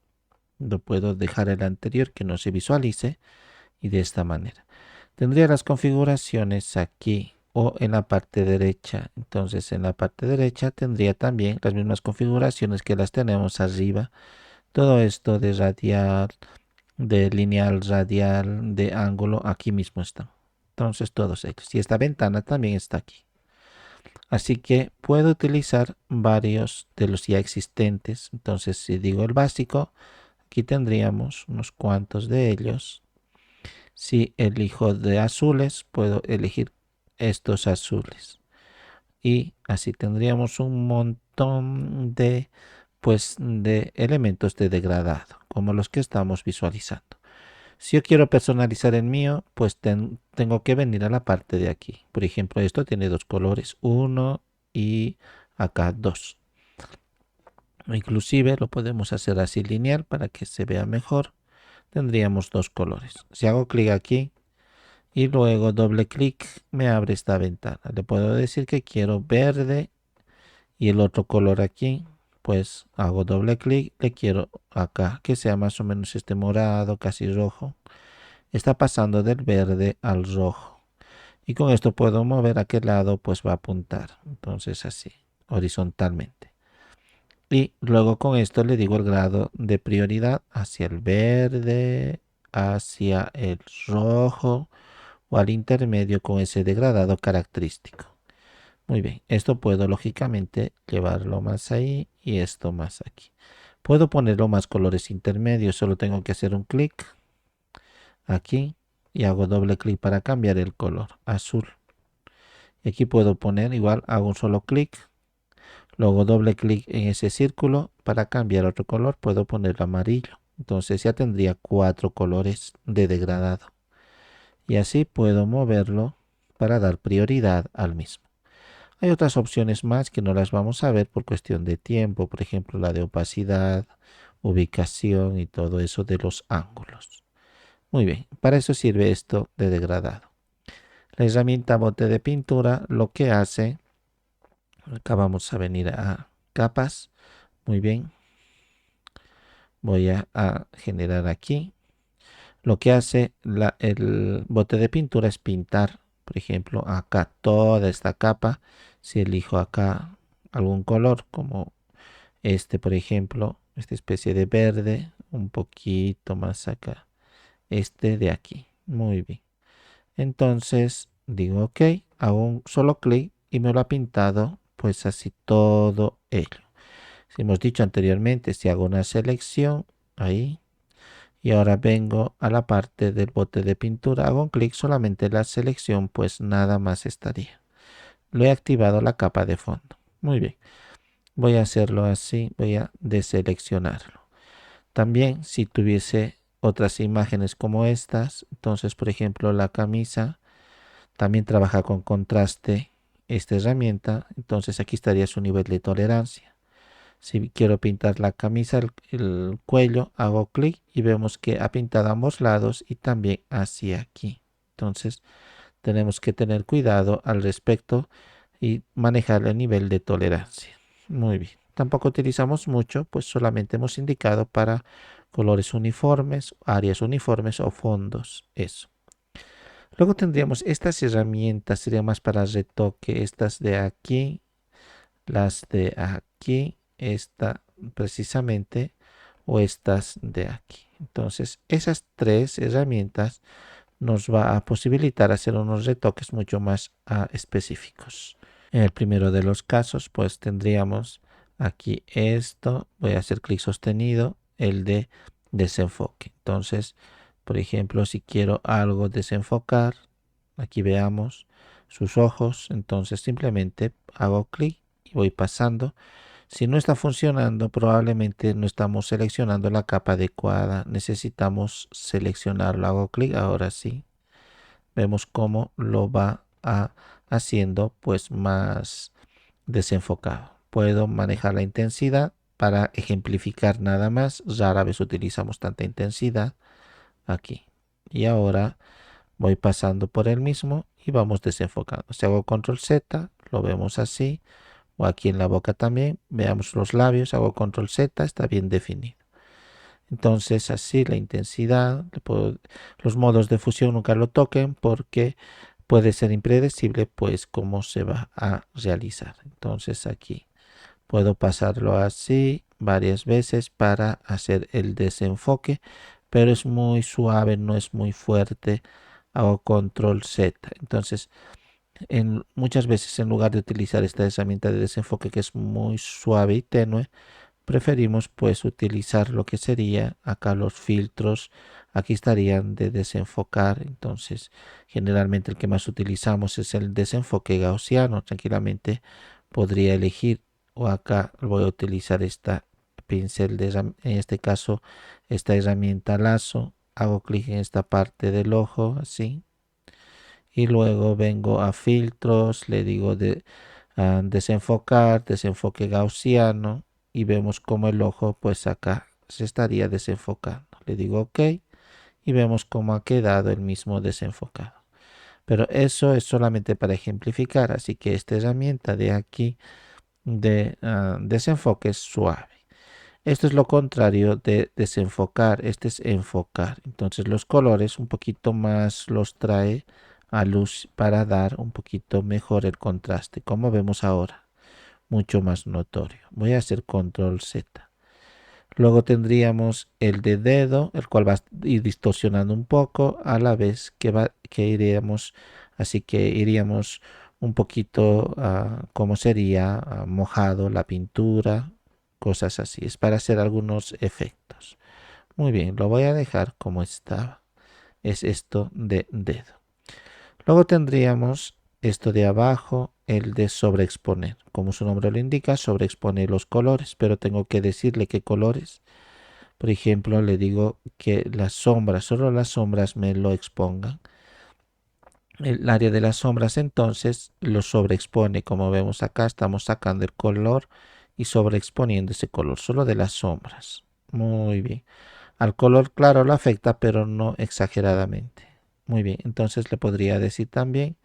lo puedo dejar el anterior que no se visualice y de esta manera. Tendría las configuraciones aquí o en la parte derecha. Entonces en la parte derecha tendría también las mismas configuraciones que las tenemos arriba. Todo esto de radial, de lineal, radial, de ángulo, aquí mismo está. Entonces todos ellos. Y esta ventana también está aquí. Así que puedo utilizar varios de los ya existentes. Entonces si digo el básico, aquí tendríamos unos cuantos de ellos. Si elijo de azules, puedo elegir estos azules. Y así tendríamos un montón de elementos de degradado, como los que estamos visualizando. Si yo quiero personalizar el mío, pues tengo que venir a la parte de aquí. Por ejemplo, esto tiene dos colores, uno y acá dos. Inclusive lo podemos hacer así lineal para que se vea mejor. Tendríamos dos colores. Si hago clic aquí y luego doble clic, me abre esta ventana. Le puedo decir que quiero verde y el otro color aquí. Pues hago doble clic, le quiero acá que sea más o menos este morado, casi rojo. Está pasando del verde al rojo. y con esto puedo mover a qué lado pues va a apuntar. Entonces así, horizontalmente. Y luego con esto le digo el grado de prioridad hacia el verde, hacia el rojo o al intermedio con ese degradado característico. Muy bien, esto puedo lógicamente llevarlo más ahí y esto más aquí. Puedo ponerlo más colores intermedios, solo tengo que hacer un clic aquí y hago doble clic para cambiar el color azul. Y aquí puedo poner igual, hago un solo clic, luego doble clic en ese círculo para cambiar otro color, puedo ponerlo amarillo. Entonces ya tendría 4 colores de degradado. Y así puedo moverlo para dar prioridad al mismo. Hay otras opciones más que no las vamos a ver por cuestión de tiempo, por ejemplo la de opacidad, ubicación y todo eso de los ángulos. Muy bien, para eso sirve esto de degradado. La herramienta bote de pintura lo que hace, acá vamos a venir a capas, muy bien, voy a generar aquí. Lo que hace el bote de pintura es pintar, por ejemplo, acá toda esta capa. Si elijo acá algún color como este, por ejemplo, esta especie de verde, un poquito más acá, este de aquí, muy bien. Entonces digo ok, hago un solo clic y me lo ha pintado pues así todo ello. Si hemos dicho anteriormente, si hago una selección ahí y ahora vengo a la parte del bote de pintura, hago un clic solamente en la selección, pues nada más estaría. Lo he activado la capa de fondo. Muy bien. Voy a hacerlo así, voy a deseleccionarlo. También si tuviese otras imágenes como estas, entonces por ejemplo la camisa también trabaja con contraste esta herramienta, entonces aquí estaría su nivel de tolerancia. Si quiero pintar la camisa, el cuello, hago clic y vemos que ha pintado a ambos lados y también hacia aquí. Entonces tenemos que tener cuidado al respecto y manejar el nivel de tolerancia. Muy bien. Tampoco utilizamos mucho, pues solamente hemos indicado para colores uniformes, áreas uniformes o fondos. Eso. Luego tendríamos estas herramientas, sería más para retoque, estas de aquí, las de aquí, esta precisamente, o estas de aquí. Entonces, esas tres herramientas nos va a posibilitar hacer unos retoques mucho más específicos. En el primero de los casos, pues tendríamos aquí esto, voy a hacer clic sostenido, el de desenfoque. Entonces, por ejemplo, si quiero algo desenfocar, aquí veamos sus ojos, entonces simplemente hago clic y voy pasando. Si no está funcionando, probablemente no estamos seleccionando la capa adecuada. Necesitamos seleccionarlo. Hago clic, ahora sí. Vemos cómo lo va haciendo pues más desenfocado. Puedo manejar la intensidad para ejemplificar nada más. Rara vez utilizamos tanta intensidad aquí. Y ahora voy pasando por el mismo y vamos desenfocando. Si hago control Z, lo vemos así. O aquí en la boca también. Veamos los labios. Hago control Z, está bien definido. Entonces así la intensidad, los modos de fusión nunca lo toquen porque puede ser impredecible pues cómo se va a realizar. Entonces aquí puedo pasarlo así varias veces para hacer el desenfoque, pero es muy suave, no es muy fuerte. Hago control Z. Entonces muchas veces en lugar de utilizar esta herramienta de desenfoque que es muy suave y tenue, preferimos pues utilizar lo que sería acá los filtros. Aquí estarían de desenfocar, entonces generalmente el que más utilizamos es el desenfoque gaussiano. Tranquilamente podría elegir, o acá voy a utilizar esta pincel en este caso esta herramienta lazo. Hago clic en esta parte del ojo así y luego vengo a filtros, le digo desenfocar, desenfoque gaussiano y vemos como el ojo pues acá se estaría desenfocando. Le digo ok y vemos cómo ha quedado el mismo desenfocado. Pero eso es solamente para ejemplificar, así que esta herramienta de aquí de desenfoque es suave. Esto es lo contrario de desenfocar, este es enfocar. Entonces los colores un poquito más los trae a luz para dar un poquito mejor el contraste, como vemos ahora, mucho más notorio. Voy a hacer control Z. Luego tendríamos el de dedo, el cual va a ir distorsionando un poco a la vez que iríamos, así que iríamos un poquito como sería mojado la pintura, cosas así. Es para hacer algunos efectos. Muy bien, lo voy a dejar como estaba. Es esto de dedo. Luego tendríamos esto de abajo, el de sobreexponer. Como su nombre lo indica, sobreexpone los colores, pero tengo que decirle qué colores. Por ejemplo, le digo que las sombras, solo las sombras me lo expongan. El área de las sombras entonces lo sobreexpone. Como vemos acá, estamos sacando el color y sobreexponiendo ese color, solo de las sombras. Muy bien. Al color claro lo afecta, pero no exageradamente. Muy bien, entonces le podría decir también,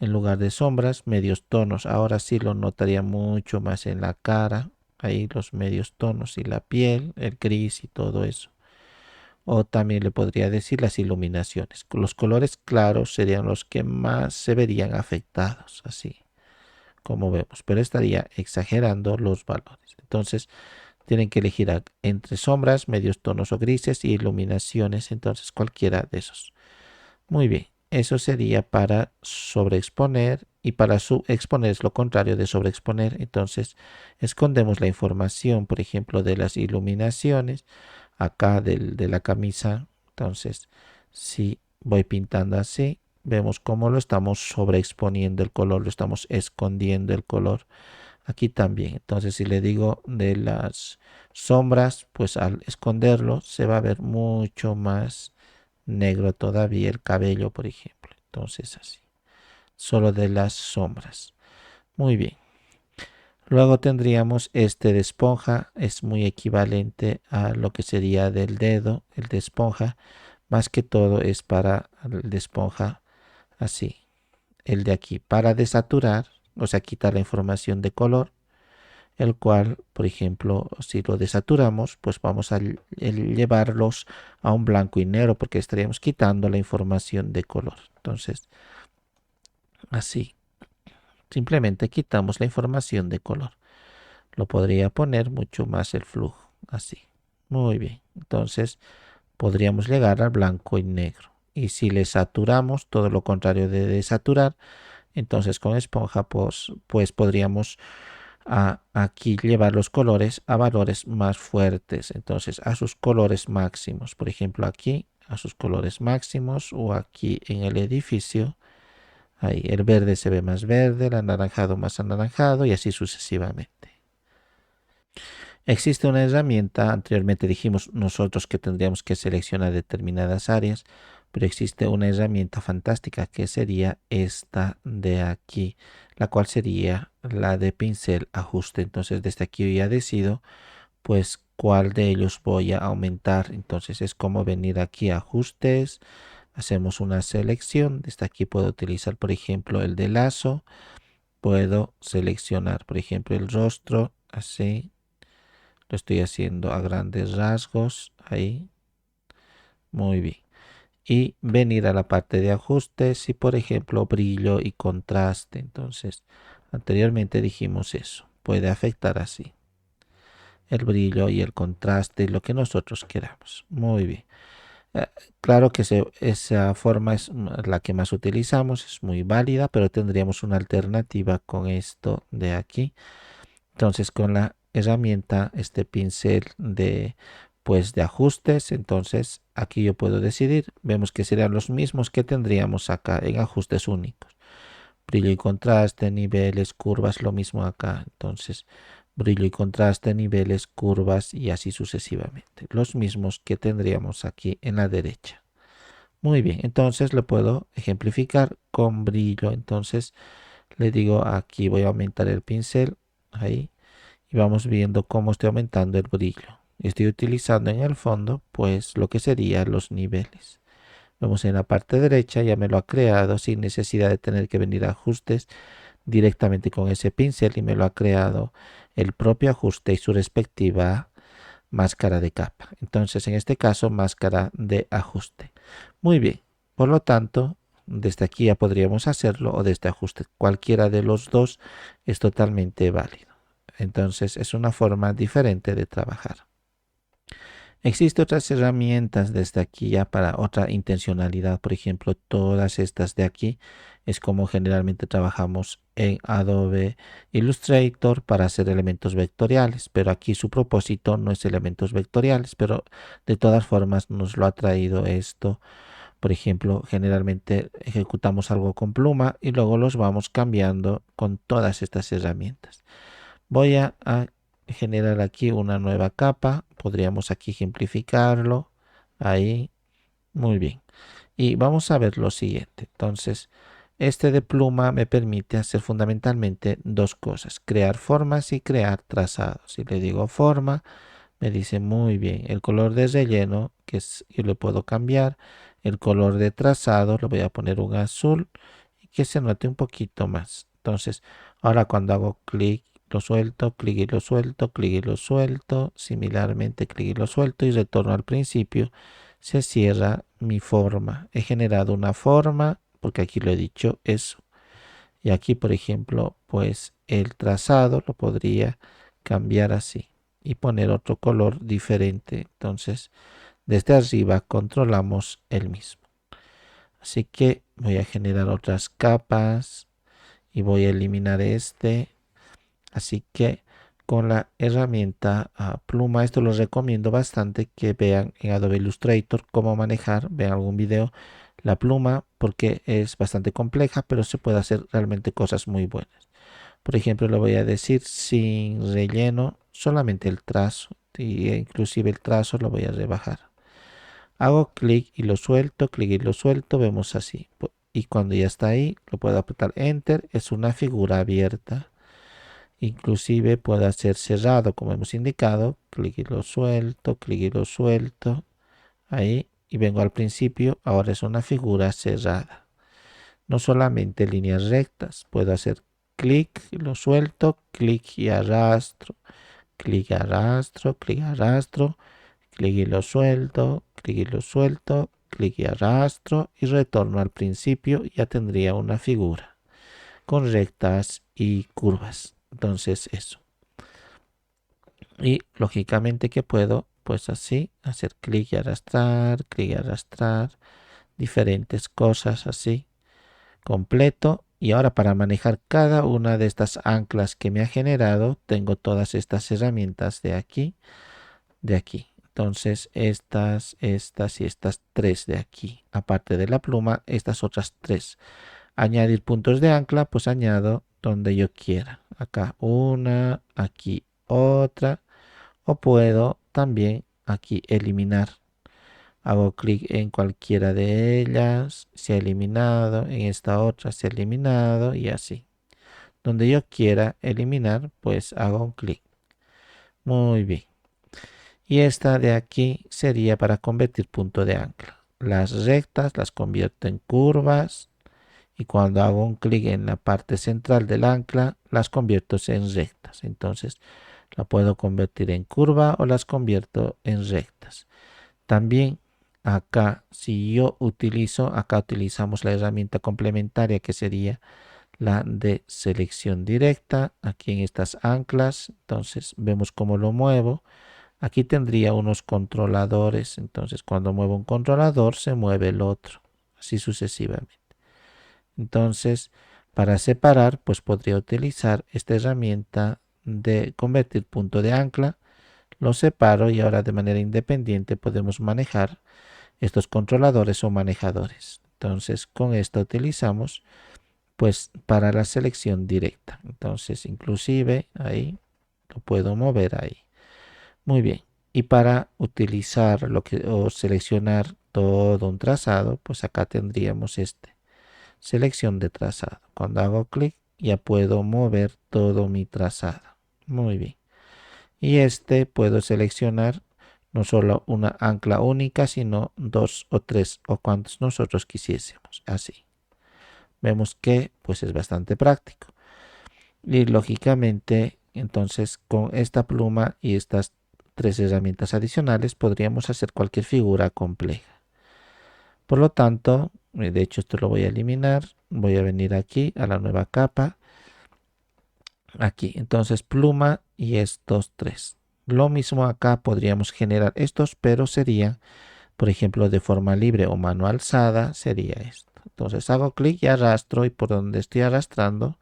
en lugar de sombras, medios tonos. Ahora sí lo notaría mucho más en la cara. Ahí los medios tonos y la piel, el gris y todo eso. O también le podría decir las iluminaciones. Los colores claros serían los que más se verían afectados, así como vemos. Pero estaría exagerando los valores. Entonces tienen que elegir entre sombras, medios tonos o grises y iluminaciones. Entonces cualquiera de esos. Muy bien. Eso sería para sobreexponer y para subexponer es lo contrario de sobreexponer. Entonces escondemos la información, por ejemplo, de las iluminaciones acá de la camisa. Entonces, si voy pintando así, vemos cómo lo estamos sobreexponiendo el color, lo estamos escondiendo el color. Aquí también. Entonces, si le digo de las sombras, pues al esconderlo se va a ver mucho más negro todavía el cabello, por ejemplo. Entonces, así. Solo de las sombras. Muy bien. Luego tendríamos este de esponja, es muy equivalente a lo que sería del dedo, el de esponja, más que todo es para el de esponja así, el de aquí, para desaturar, o sea, quitar la información de color, el cual, por ejemplo, si lo desaturamos, pues vamos a llevarlos a un blanco y negro porque estaríamos quitando la información de color. Entonces, así, simplemente quitamos la información de color. Lo podría poner mucho más el flujo, así. Muy bien. Entonces podríamos llegar al blanco y negro. Y si le saturamos, todo lo contrario de desaturar, entonces con esponja pues podríamos aquí llevar los colores a valores más fuertes. Entonces a sus colores máximos. Por ejemplo aquí a sus colores máximos o aquí en el edificio. Ahí el verde se ve más verde, el anaranjado más anaranjado y así sucesivamente. Existe una herramienta, anteriormente dijimos nosotros que tendríamos que seleccionar determinadas áreas, pero existe una herramienta fantástica que sería esta de aquí, la cual sería la de pincel ajuste. Entonces desde aquí ya decido pues cuál de ellos voy a aumentar. Entonces es como venir aquí a ajustes, hacemos una selección. Desde aquí puedo utilizar por ejemplo el de lazo, puedo seleccionar por ejemplo el rostro, así. Lo estoy haciendo a grandes rasgos. Ahí. Muy bien. Y venir a la parte de ajustes y por ejemplo brillo y contraste. Entonces, anteriormente dijimos eso. Puede afectar así. El brillo y el contraste, lo que nosotros queramos. Muy bien. Eh, Claro que esa forma es la que más utilizamos. Es muy válida, pero tendríamos una alternativa con esto de aquí. Entonces con la herramienta, este pincel de ajustes, entonces aquí yo puedo decidir, vemos que serían los mismos que tendríamos acá en ajustes únicos. Brillo y contraste, niveles, curvas, lo mismo acá. Entonces brillo y contraste, niveles, curvas y así sucesivamente. Los mismos que tendríamos aquí en la derecha. Muy bien, entonces lo puedo ejemplificar con brillo. Entonces le digo aquí voy a aumentar el pincel, ahí y vamos viendo cómo estoy aumentando el brillo. Estoy utilizando en el fondo pues lo que serían los niveles. Vemos en la parte derecha, ya me lo ha creado sin necesidad de tener que venir a ajustes directamente con ese pincel y me lo ha creado el propio ajuste y su respectiva máscara de capa. Entonces en este caso máscara de ajuste. Muy bien, por lo tanto desde aquí ya podríamos hacerlo o desde ajuste. Cualquiera de los dos es totalmente válido. Entonces es una forma diferente de trabajar. Existen otras herramientas desde aquí ya para otra intencionalidad. Por ejemplo, todas estas de aquí es como generalmente trabajamos en Adobe Illustrator para hacer elementos vectoriales. Pero aquí su propósito no es elementos vectoriales, pero de todas formas nos lo ha traído esto. Por ejemplo, generalmente ejecutamos algo con pluma y luego los vamos cambiando con todas estas herramientas. Voy a generar aquí una nueva capa. Podríamos aquí ejemplificarlo. Ahí. Muy bien. Y vamos a ver lo siguiente. Entonces, este de pluma me permite hacer fundamentalmente dos cosas. Crear formas y crear trazados. Si le digo forma, me dice muy bien. El color de relleno, yo le puedo cambiar. El color de trazado, lo voy a poner un azul y que se note un poquito más. Entonces, ahora cuando hago clic, lo suelto, clic y lo suelto, clic y lo suelto, similarmente clic y lo suelto y retorno al principio, se cierra mi forma. He generado una forma, porque aquí lo he dicho, eso. Y aquí, por ejemplo, pues el trazado lo podría cambiar así y poner otro color diferente. Entonces, desde arriba controlamos el mismo. Así que voy a generar otras capas y voy a eliminar este. Así que con la herramienta pluma, esto lo recomiendo bastante que vean en Adobe Illustrator cómo manejar, vean algún video, la pluma porque es bastante compleja, pero se puede hacer realmente cosas muy buenas. Por ejemplo, le voy a decir sin relleno, solamente el trazo, y inclusive el trazo lo voy a rebajar. Hago clic y lo suelto, clic y lo suelto, vemos así. Y cuando ya está ahí, lo puedo apretar Enter, es una figura abierta. Inclusive puede hacer cerrado, como hemos indicado, clic y lo suelto, clic y lo suelto, ahí, y vengo al principio, ahora es una figura cerrada. No solamente líneas rectas, puedo hacer clic y lo suelto, clic y arrastro, clic y arrastro, clic y arrastro, clic y lo suelto, clic y lo suelto, clic y arrastro y retorno al principio, ya tendría una figura con rectas y curvas. Entonces eso. Y lógicamente que puedo pues así hacer clic y arrastrar diferentes cosas así completo. Y ahora para manejar cada una de estas anclas que me ha generado tengo todas estas herramientas de aquí, de aquí. Entonces estas y estas tres de aquí, aparte de la pluma, estas otras tres. Añadir puntos de ancla, pues añado donde yo quiera. Acá una, aquí otra. O puedo también aquí eliminar. Hago clic en cualquiera de ellas, se ha eliminado, en esta otra se ha eliminado y así. Donde yo quiera eliminar, pues hago un clic. Muy bien. Y esta de aquí sería para convertir punto de ancla. Las rectas las convierto en curvas y cuando hago un clic en la parte central del ancla, las convierto en rectas. Entonces, la puedo convertir en curva o las convierto en rectas. También acá, si yo utilizo, acá utilizamos la herramienta complementaria que sería la de selección directa. Aquí en estas anclas, entonces vemos cómo lo muevo. Aquí tendría unos controladores, entonces cuando muevo un controlador se mueve el otro, así sucesivamente. Entonces, para separar, pues podría utilizar esta herramienta de convertir punto de ancla. Lo separo y ahora de manera independiente podemos manejar estos controladores o manejadores. Entonces, con esto utilizamos pues para la selección directa. Entonces, inclusive ahí lo puedo mover ahí. Muy bien. Y para utilizar o seleccionar todo un trazado, pues acá tendríamos selección de trazado. Cuando hago clic ya puedo mover todo mi trazado. Muy bien. Y puedo seleccionar no solo una ancla única, sino dos o tres o cuantos nosotros quisiésemos. Así. Vemos que pues es bastante práctico. Y lógicamente, entonces con esta pluma y estas tres herramientas adicionales podríamos hacer cualquier figura compleja. Por lo tanto, De hecho, esto lo voy a eliminar. Voy a venir aquí a la nueva capa. Aquí, entonces pluma y estos tres. Lo mismo acá podríamos generar estos, pero sería, por ejemplo, de forma libre o mano alzada, sería esto. Entonces hago clic y arrastro y por donde estoy arrastrando,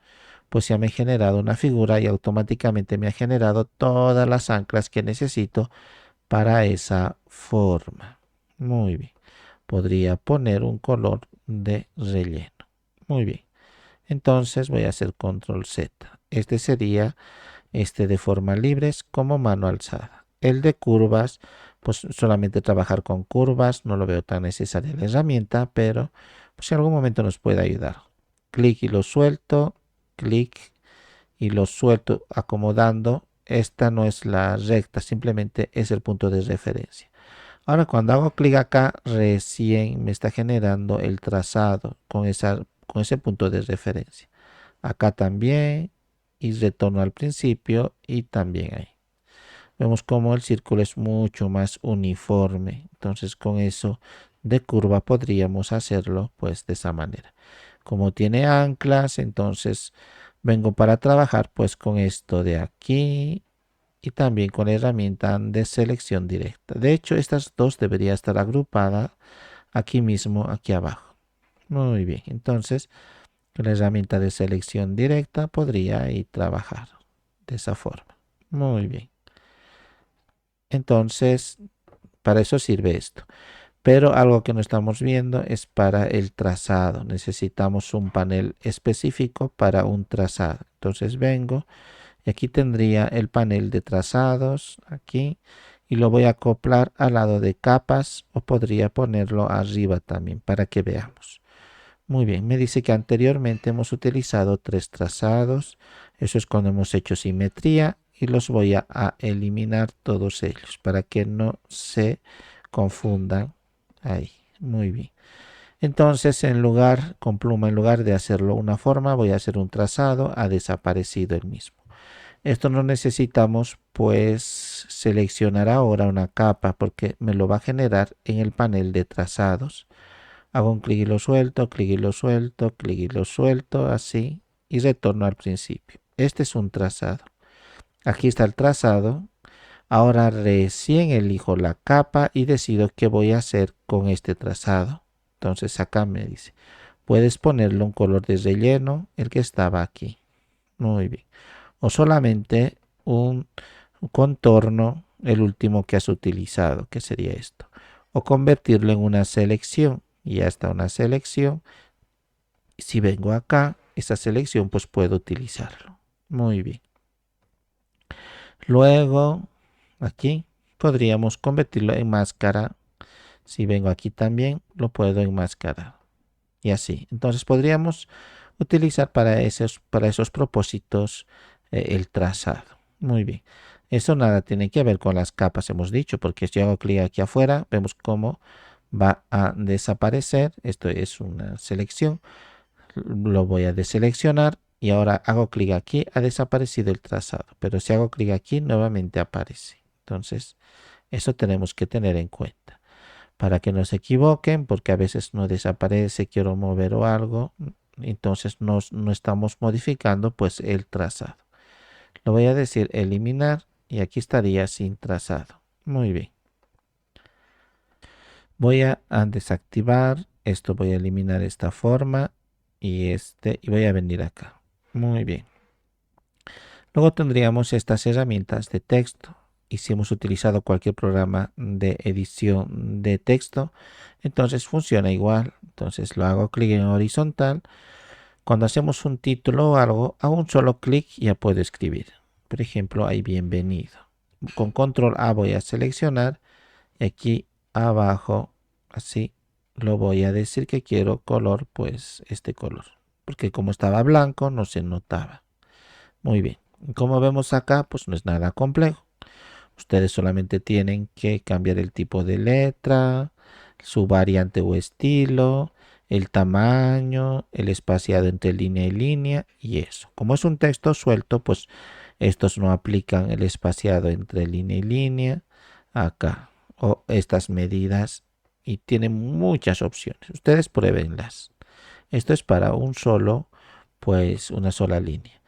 pues ya me he generado una figura y automáticamente me ha generado todas las anclas que necesito para esa forma. Muy bien. Podría poner un color de relleno. Muy bien. Entonces voy a hacer control Z. Este sería de forma libre como mano alzada. El de curvas, pues solamente trabajar con curvas, no lo veo tan necesaria la herramienta, pero pues en algún momento nos puede ayudar. Clic y lo suelto, clic y lo suelto acomodando. Esta no es la recta, simplemente es el punto de referencia. Ahora cuando hago clic acá, recién me está generando el trazado con ese punto de referencia. Acá también y retorno al principio y también ahí. Vemos como el círculo es mucho más uniforme. Entonces con eso de curva podríamos hacerlo pues de esa manera. Como tiene anclas, entonces vengo para trabajar pues con esto de aquí y también con la herramienta de selección directa. De hecho, estas dos deberían estar agrupadas aquí mismo, aquí abajo. Muy bien, entonces con la herramienta de selección directa podría ir trabajar de esa forma. Muy bien. Entonces, para eso sirve esto. Pero algo que no estamos viendo es para el trazado. Necesitamos un panel específico para un trazado. Entonces vengo y aquí tendría el panel de trazados, aquí, y lo voy a acoplar al lado de capas o podría ponerlo arriba también para que veamos. Muy bien, me dice que anteriormente hemos utilizado tres trazados. Eso es cuando hemos hecho simetría y los voy a eliminar todos ellos para que no se confundan ahí. Muy bien. Entonces, con pluma, en lugar de hacerlo una forma, voy a hacer un trazado. Ha desaparecido el mismo. Esto no necesitamos pues seleccionar ahora una capa porque me lo va a generar en el panel de trazados. Hago un clic y lo suelto, clic y lo suelto, clic y lo suelto, así, y retorno al principio. Este es un trazado. Aquí está el trazado. Ahora recién elijo la capa y decido qué voy a hacer con este trazado. Entonces acá me dice, puedes ponerle un color de relleno, el que estaba aquí. Muy bien. O solamente un contorno, el último que has utilizado, que sería esto. O convertirlo en una selección. Y ya está una selección. Si vengo acá, esa selección pues puedo utilizarlo. Muy bien. Luego, aquí podríamos convertirlo en máscara. Si vengo aquí también, lo puedo enmascarar. Y así. Entonces podríamos utilizar para esos propósitos el trazado. Muy bien. Eso nada tiene que ver con las capas, hemos dicho, porque si hago clic aquí afuera, vemos cómo va a desaparecer. Esto es una selección. Lo voy a deseleccionar y ahora hago clic aquí, ha desaparecido el trazado. Pero si hago clic aquí, nuevamente aparece. Entonces, eso tenemos que tener en cuenta. Para que no se equivoquen, porque a veces no desaparece, quiero mover o algo, entonces no estamos modificando pues el trazado. Lo voy a decir eliminar y aquí estaría sin trazado. Muy bien. Voy a desactivar esto, voy a eliminar esta forma y y voy a venir acá. Muy bien. Luego tendríamos estas herramientas de texto y si hemos utilizado cualquier programa de edición de texto, entonces funciona igual. Entonces lo hago clic en horizontal. Cuando hacemos un título o algo, hago un solo clic y ya puedo escribir. Por ejemplo, ahí bienvenido. Con control A voy a seleccionar y aquí abajo, así, lo voy a decir que quiero color, pues este color. Porque como estaba blanco, no se notaba. Muy bien. Como vemos acá, pues no es nada complejo. Ustedes solamente tienen que cambiar el tipo de letra, su variante o estilo, el tamaño, el espaciado entre línea y línea y eso. Como es un texto suelto, pues estos no aplican el espaciado entre línea y línea acá o estas medidas y tiene muchas opciones. Ustedes pruébenlas. Esto es para un solo, pues una sola línea.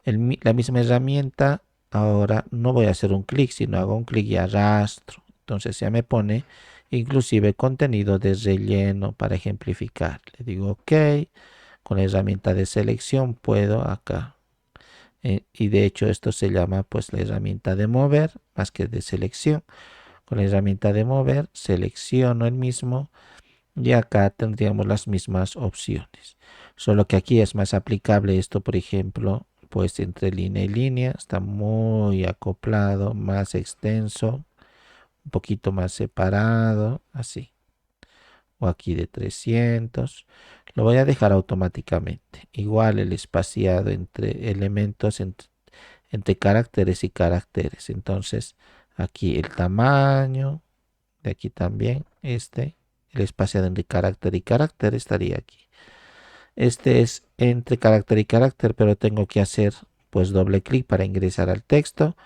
La misma herramienta, ahora no voy a hacer un clic, sino hago un clic y arrastro. Entonces ya me pone inclusive contenido de relleno para ejemplificar. Le digo OK. Con la herramienta de selección puedo acá. Y de hecho esto se llama pues la herramienta de mover más que de selección. Con la herramienta de mover selecciono el mismo y acá tendríamos las mismas opciones. Solo que aquí es más aplicable esto, por ejemplo, pues entre línea y línea. Está muy acoplado, más extenso, un poquito más separado, así. O aquí de 300. Lo voy a dejar automáticamente. Igual el espaciado entre elementos, entre caracteres y caracteres. Entonces, aquí el tamaño, de aquí también, el espaciado entre carácter y carácter estaría aquí. Este es entre carácter y carácter, pero tengo que hacer pues doble clic para ingresar al texto.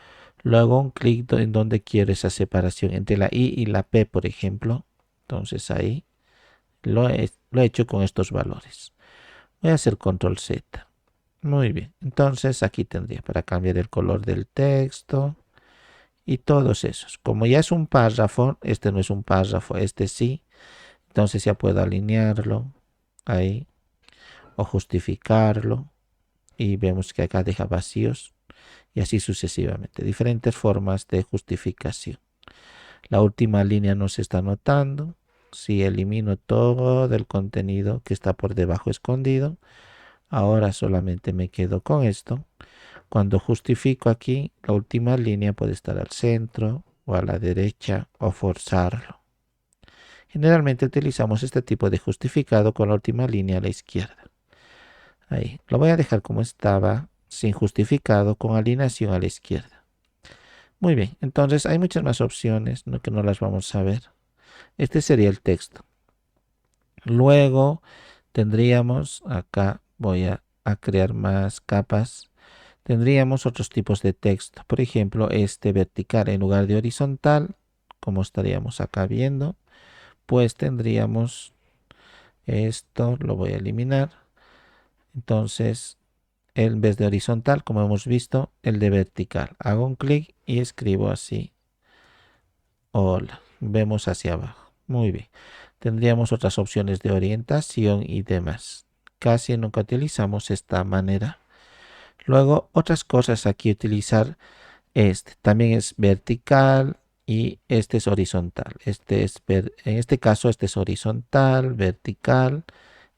Luego un clic en donde quiero esa separación entre la I y la P, por ejemplo. Entonces ahí lo he hecho con estos valores. Voy a hacer control Z. Muy bien. Entonces aquí tendría para cambiar el color del texto y todos esos. Como ya es un párrafo, este no es un párrafo, este sí. Entonces ya puedo alinearlo ahí o justificarlo y vemos que acá deja vacíos y así sucesivamente. Diferentes formas de justificación. La última línea no se está notando. Si elimino todo el contenido que está por debajo escondido, ahora solamente me quedo con esto. Cuando justifico aquí, la última línea puede estar al centro o a la derecha o forzarlo. Generalmente utilizamos este tipo de justificado con la última línea a la izquierda. Ahí, lo voy a dejar como estaba, sin justificado, con alineación a la izquierda. Muy bien, entonces hay muchas más opciones, ¿no? Que no las vamos a ver. Este sería el texto. Luego tendríamos, acá voy a crear más capas. Tendríamos otros tipos de texto. Por ejemplo, este vertical en lugar de horizontal, como estaríamos acá viendo, pues tendríamos esto, lo voy a eliminar. Entonces, en vez de horizontal, como hemos visto, el de vertical. Hago un clic y escribo así. Hola. Vemos hacia abajo. Muy bien. Tendríamos otras opciones de orientación y demás. Casi nunca utilizamos esta manera. Luego, otras cosas aquí utilizar este. También es vertical y este es horizontal. En este caso, este es horizontal, vertical.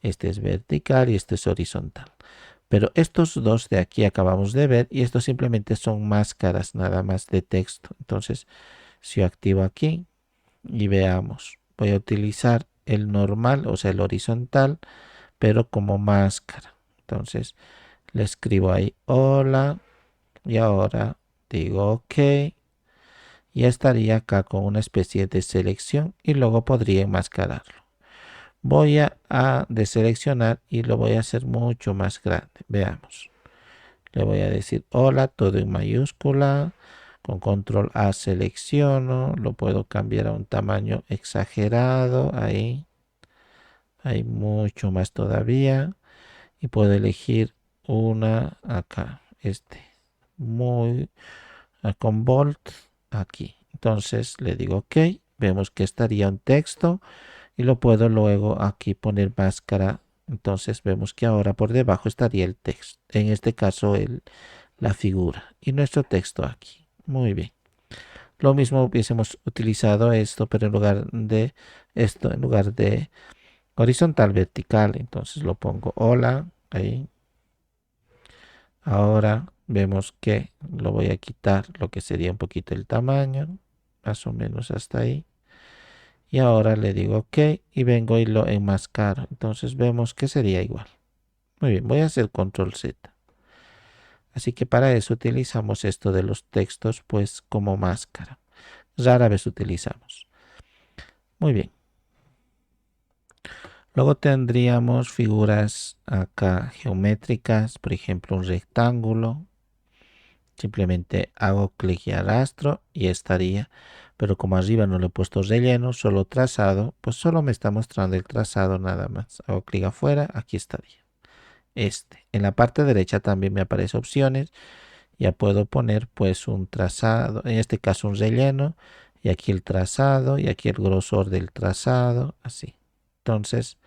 Este es vertical y este es horizontal. Pero estos dos de aquí acabamos de ver y estos simplemente son máscaras nada más de texto. Entonces, si yo activo aquí y veamos, voy a utilizar el normal, o sea, el horizontal, pero como máscara. Entonces, le escribo ahí hola y ahora digo OK. Ya estaría acá con una especie de selección y luego podría enmascararlo. Voy a deseleccionar y lo voy a hacer mucho más grande. Veamos. Le voy a decir hola, todo en mayúscula. Con control A selecciono. Lo puedo cambiar a un tamaño exagerado. Ahí. Hay mucho más todavía. Y puedo elegir una acá. Muy con bold aquí. Entonces le digo OK. Vemos que estaría un texto. Y lo puedo luego aquí poner máscara. Entonces vemos que ahora por debajo estaría el texto. En este caso la figura. Y nuestro texto aquí. Muy bien. Lo mismo hubiésemos utilizado esto, pero en lugar de esto, en lugar de horizontal, vertical. Entonces lo pongo hola. Ahí. Ahora vemos que lo voy a quitar lo que sería un poquito el tamaño. Más o menos hasta ahí. Y ahora le digo OK y vengo y lo enmascaro. Entonces vemos que sería igual. Muy bien, voy a hacer control Z. Así que para eso utilizamos esto de los textos pues como máscara. Rara vez utilizamos. Muy bien. Luego tendríamos figuras acá geométricas, por ejemplo un rectángulo. Simplemente hago clic y arrastro y estaría. pero como arriba no le he puesto relleno, solo trazado, pues solo me está mostrando el trazado nada más. Hago clic afuera, aquí estaría. En la parte derecha también me aparece opciones, ya puedo poner pues un trazado, en este caso un relleno, y aquí el trazado, y aquí el grosor del trazado, así. Entonces,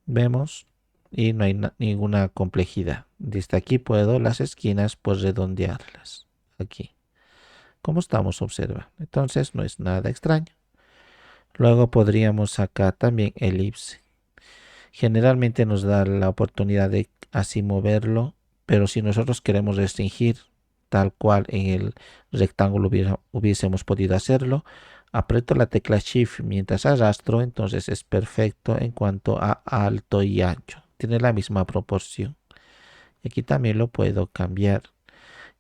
vemos y no hay ninguna complejidad. Desde aquí puedo las esquinas pues redondearlas, aquí, como estamos observando. Entonces, no es nada extraño. Luego podríamos sacar también elipse. Generalmente nos da la oportunidad de así moverlo, pero si nosotros queremos restringir tal cual en el rectángulo hubiésemos podido hacerlo, aprieto la tecla Shift mientras arrastro, entonces es perfecto en cuanto a alto y ancho. Tiene la misma proporción. Y aquí también lo puedo cambiar.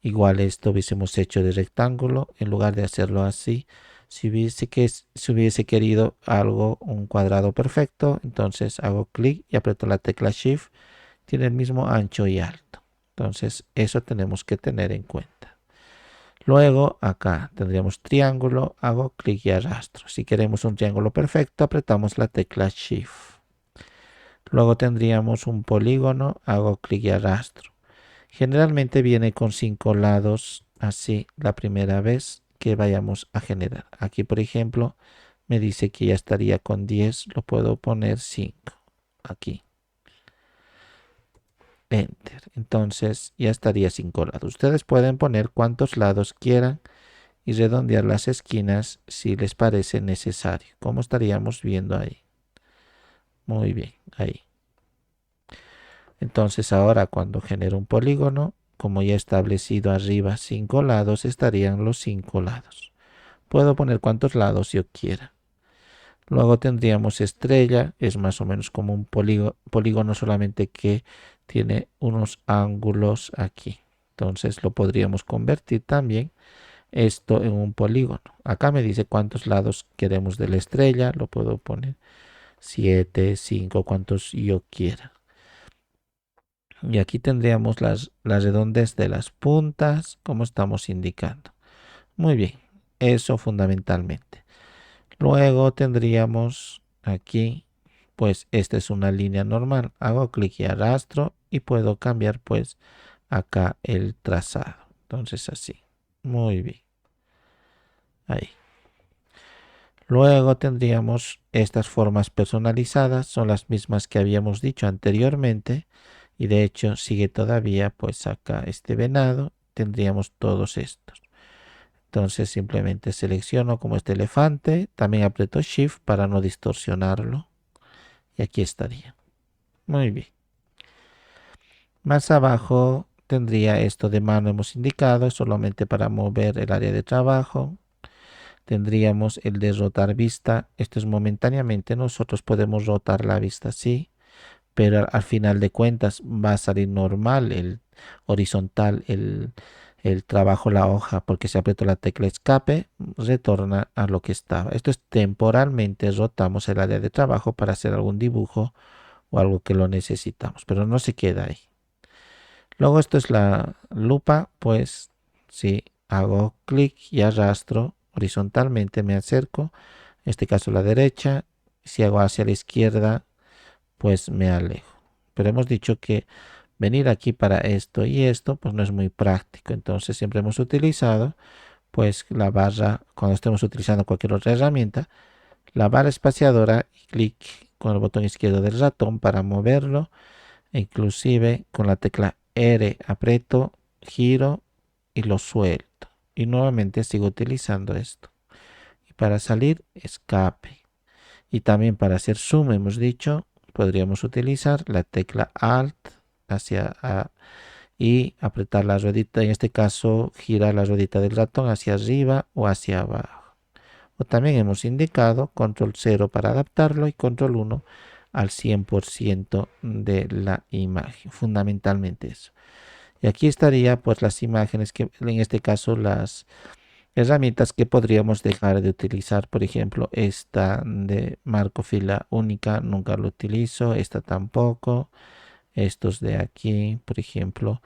Igual esto hubiésemos hecho de rectángulo, en lugar de hacerlo así, si hubiese querido algo, un cuadrado perfecto, entonces hago clic y aprieto la tecla Shift, tiene el mismo ancho y alto. Entonces eso tenemos que tener en cuenta. Luego acá tendríamos triángulo, hago clic y arrastro. Si queremos un triángulo perfecto, apretamos la tecla Shift. Luego tendríamos un polígono, hago clic y arrastro. Generalmente viene con 5 lados, así la primera vez que vayamos a generar. Aquí, por ejemplo, me dice que ya estaría con 10, lo puedo poner 5. Aquí. Enter. Entonces ya estaría 5 lados. Ustedes pueden poner cuantos lados quieran y redondear las esquinas si les parece necesario. Como estaríamos viendo ahí. Muy bien, ahí. Entonces ahora cuando genero un polígono, como ya he establecido arriba 5 lados, estarían los 5 lados. Puedo poner cuantos lados yo quiera. Luego tendríamos estrella, es más o menos como un polígono, solamente que tiene unos ángulos aquí. Entonces lo podríamos convertir también esto en un polígono. Acá me dice cuántos lados queremos de la estrella, lo puedo poner 7, 5, cuantos yo quiera. Y aquí tendríamos las redondez de las puntas, como estamos indicando. Muy bien, eso fundamentalmente. Luego tendríamos aquí, pues esta es una línea normal. Hago clic y arrastro y puedo cambiar pues acá el trazado. Entonces así. Muy bien. Ahí. Luego tendríamos estas formas personalizadas, son las mismas que habíamos dicho anteriormente y de hecho sigue todavía pues acá este venado, tendríamos todos estos. Entonces simplemente selecciono como este elefante, también aprieto Shift para no distorsionarlo y aquí estaría. Muy bien. Más abajo tendría esto de mano, hemos indicado, solamente para mover el área de trabajo. Tendríamos el de rotar vista, esto es momentáneamente, nosotros podemos rotar la vista así, pero al final de cuentas va a salir normal, el horizontal, el trabajo, la hoja, porque si aprieto la tecla escape, retorna a lo que estaba. Esto es temporalmente, rotamos el área de trabajo para hacer algún dibujo o algo que lo necesitamos, pero no se queda ahí. Luego esto es la lupa, pues si hago clic y arrastro horizontalmente me acerco, en este caso a la derecha, si hago hacia la izquierda, pues me alejo. Pero hemos dicho que venir aquí para esto y esto, pues no es muy práctico. Entonces siempre hemos utilizado, pues la barra, cuando estemos utilizando cualquier otra herramienta, la barra espaciadora y clic con el botón izquierdo del ratón para moverlo, e inclusive con la tecla R aprieto, giro y lo suelto. Y nuevamente sigo utilizando esto. Y para salir, escape. Y también para hacer zoom, hemos dicho, podríamos utilizar la tecla Alt y apretar la ruedita, en este caso girar la ruedita del ratón hacia arriba o hacia abajo. O también hemos indicado control 0 para adaptarlo y control 1 al 100% de la imagen, fundamentalmente eso. Y aquí estaría pues las imágenes que en este caso las herramientas que podríamos dejar de utilizar, por ejemplo, esta de marco fila única, nunca lo utilizo, esta tampoco, estos de aquí, por ejemplo,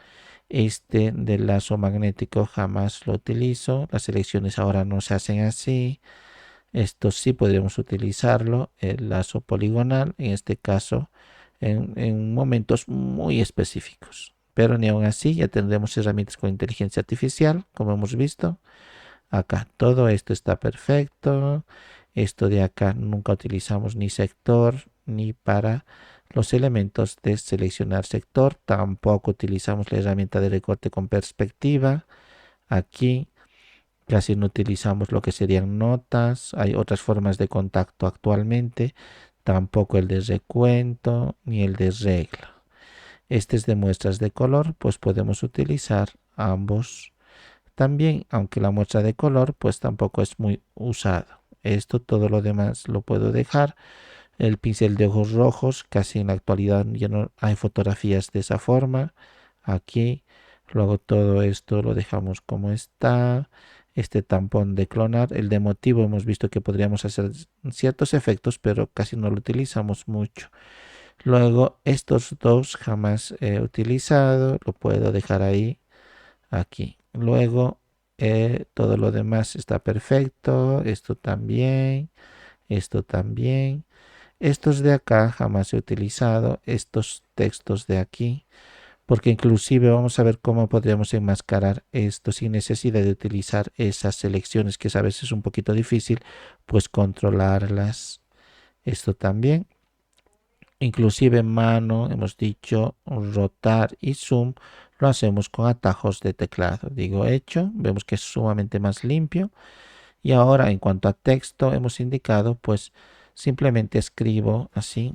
Este del lazo magnético jamás lo utilizo. Las selecciones ahora no se hacen así. Esto sí podríamos utilizarlo, el lazo poligonal, en este caso en momentos muy específicos. Pero ni aún así ya tendremos herramientas con inteligencia artificial, como hemos visto. Acá todo esto está perfecto. Esto de acá nunca utilizamos ni sector ni para los elementos de seleccionar sector. Tampoco utilizamos la herramienta de recorte con perspectiva. Aquí casi no utilizamos lo que serían notas. Hay otras formas de contacto actualmente. Tampoco el de recuento ni el de regla. Este es de muestras de color, pues podemos utilizar ambos también, aunque la muestra de color pues tampoco es muy usado. Esto, todo lo demás lo puedo dejar. El pincel de ojos rojos, casi en la actualidad ya no hay fotografías de esa forma. Aquí, luego todo esto lo dejamos como está. Este tampón de clonar, el de motivo hemos visto que podríamos hacer ciertos efectos, pero casi no lo utilizamos mucho. Luego estos dos jamás he utilizado, lo puedo dejar ahí, aquí. Luego todo lo demás está perfecto, esto también, esto también. Estos de acá jamás he utilizado, estos textos de aquí, porque inclusive vamos a ver cómo podríamos enmascarar esto sin necesidad de utilizar esas selecciones que a veces es un poquito difícil, pues controlarlas. Esto también. Inclusive en mano, hemos dicho rotar y zoom, lo hacemos con atajos de teclado. Digo hecho, vemos que es sumamente más limpio. Y ahora en cuanto a texto, hemos indicado, pues simplemente escribo así,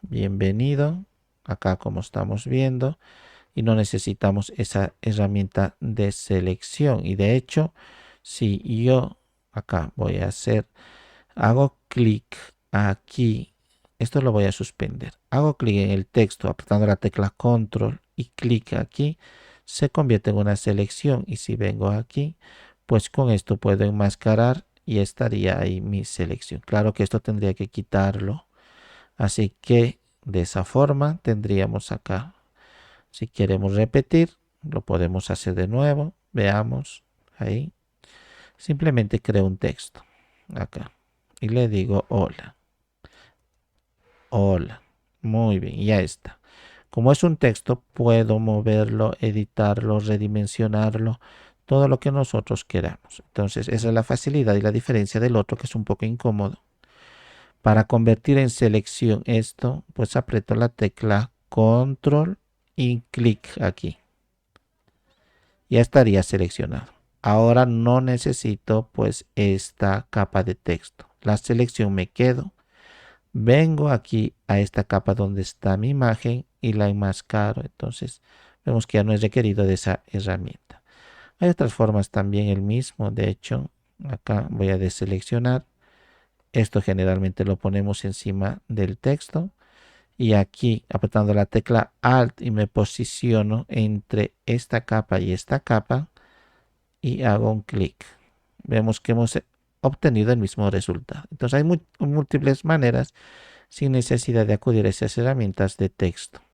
bienvenido, acá como estamos viendo, y no necesitamos esa herramienta de selección. Y de hecho, si yo acá voy a hacer, hago clic aquí, esto lo voy a suspender, hago clic en el texto apretando la tecla control y clic aquí, se convierte en una selección. Y si vengo aquí, pues con esto puedo enmascarar y estaría ahí mi selección. Claro que esto tendría que quitarlo, así que de esa forma tendríamos acá. Si queremos repetir, lo podemos hacer de nuevo. Veamos ahí. Simplemente creo un texto acá y le digo hola. Hola. Muy bien, ya está. Como es un texto, puedo moverlo, editarlo, redimensionarlo, todo lo que nosotros queramos. Entonces, esa es la facilidad y la diferencia del otro, que es un poco incómodo. Para convertir en selección esto, pues aprieto la tecla control y clic aquí. Ya estaría seleccionado. Ahora no necesito pues esta capa de texto. La selección me quedo. Vengo aquí a esta capa donde está mi imagen y la enmascaro. Entonces vemos que ya no es requerido de esa herramienta. Hay otras formas también el mismo. De hecho, acá voy a deseleccionar. Esto generalmente lo ponemos encima del texto. Y aquí apretando la tecla Alt y me posiciono entre esta capa y esta capa y hago un clic. Vemos que hemos obtenido el mismo resultado. Entonces hay múltiples maneras sin necesidad de acudir a esas herramientas de texto.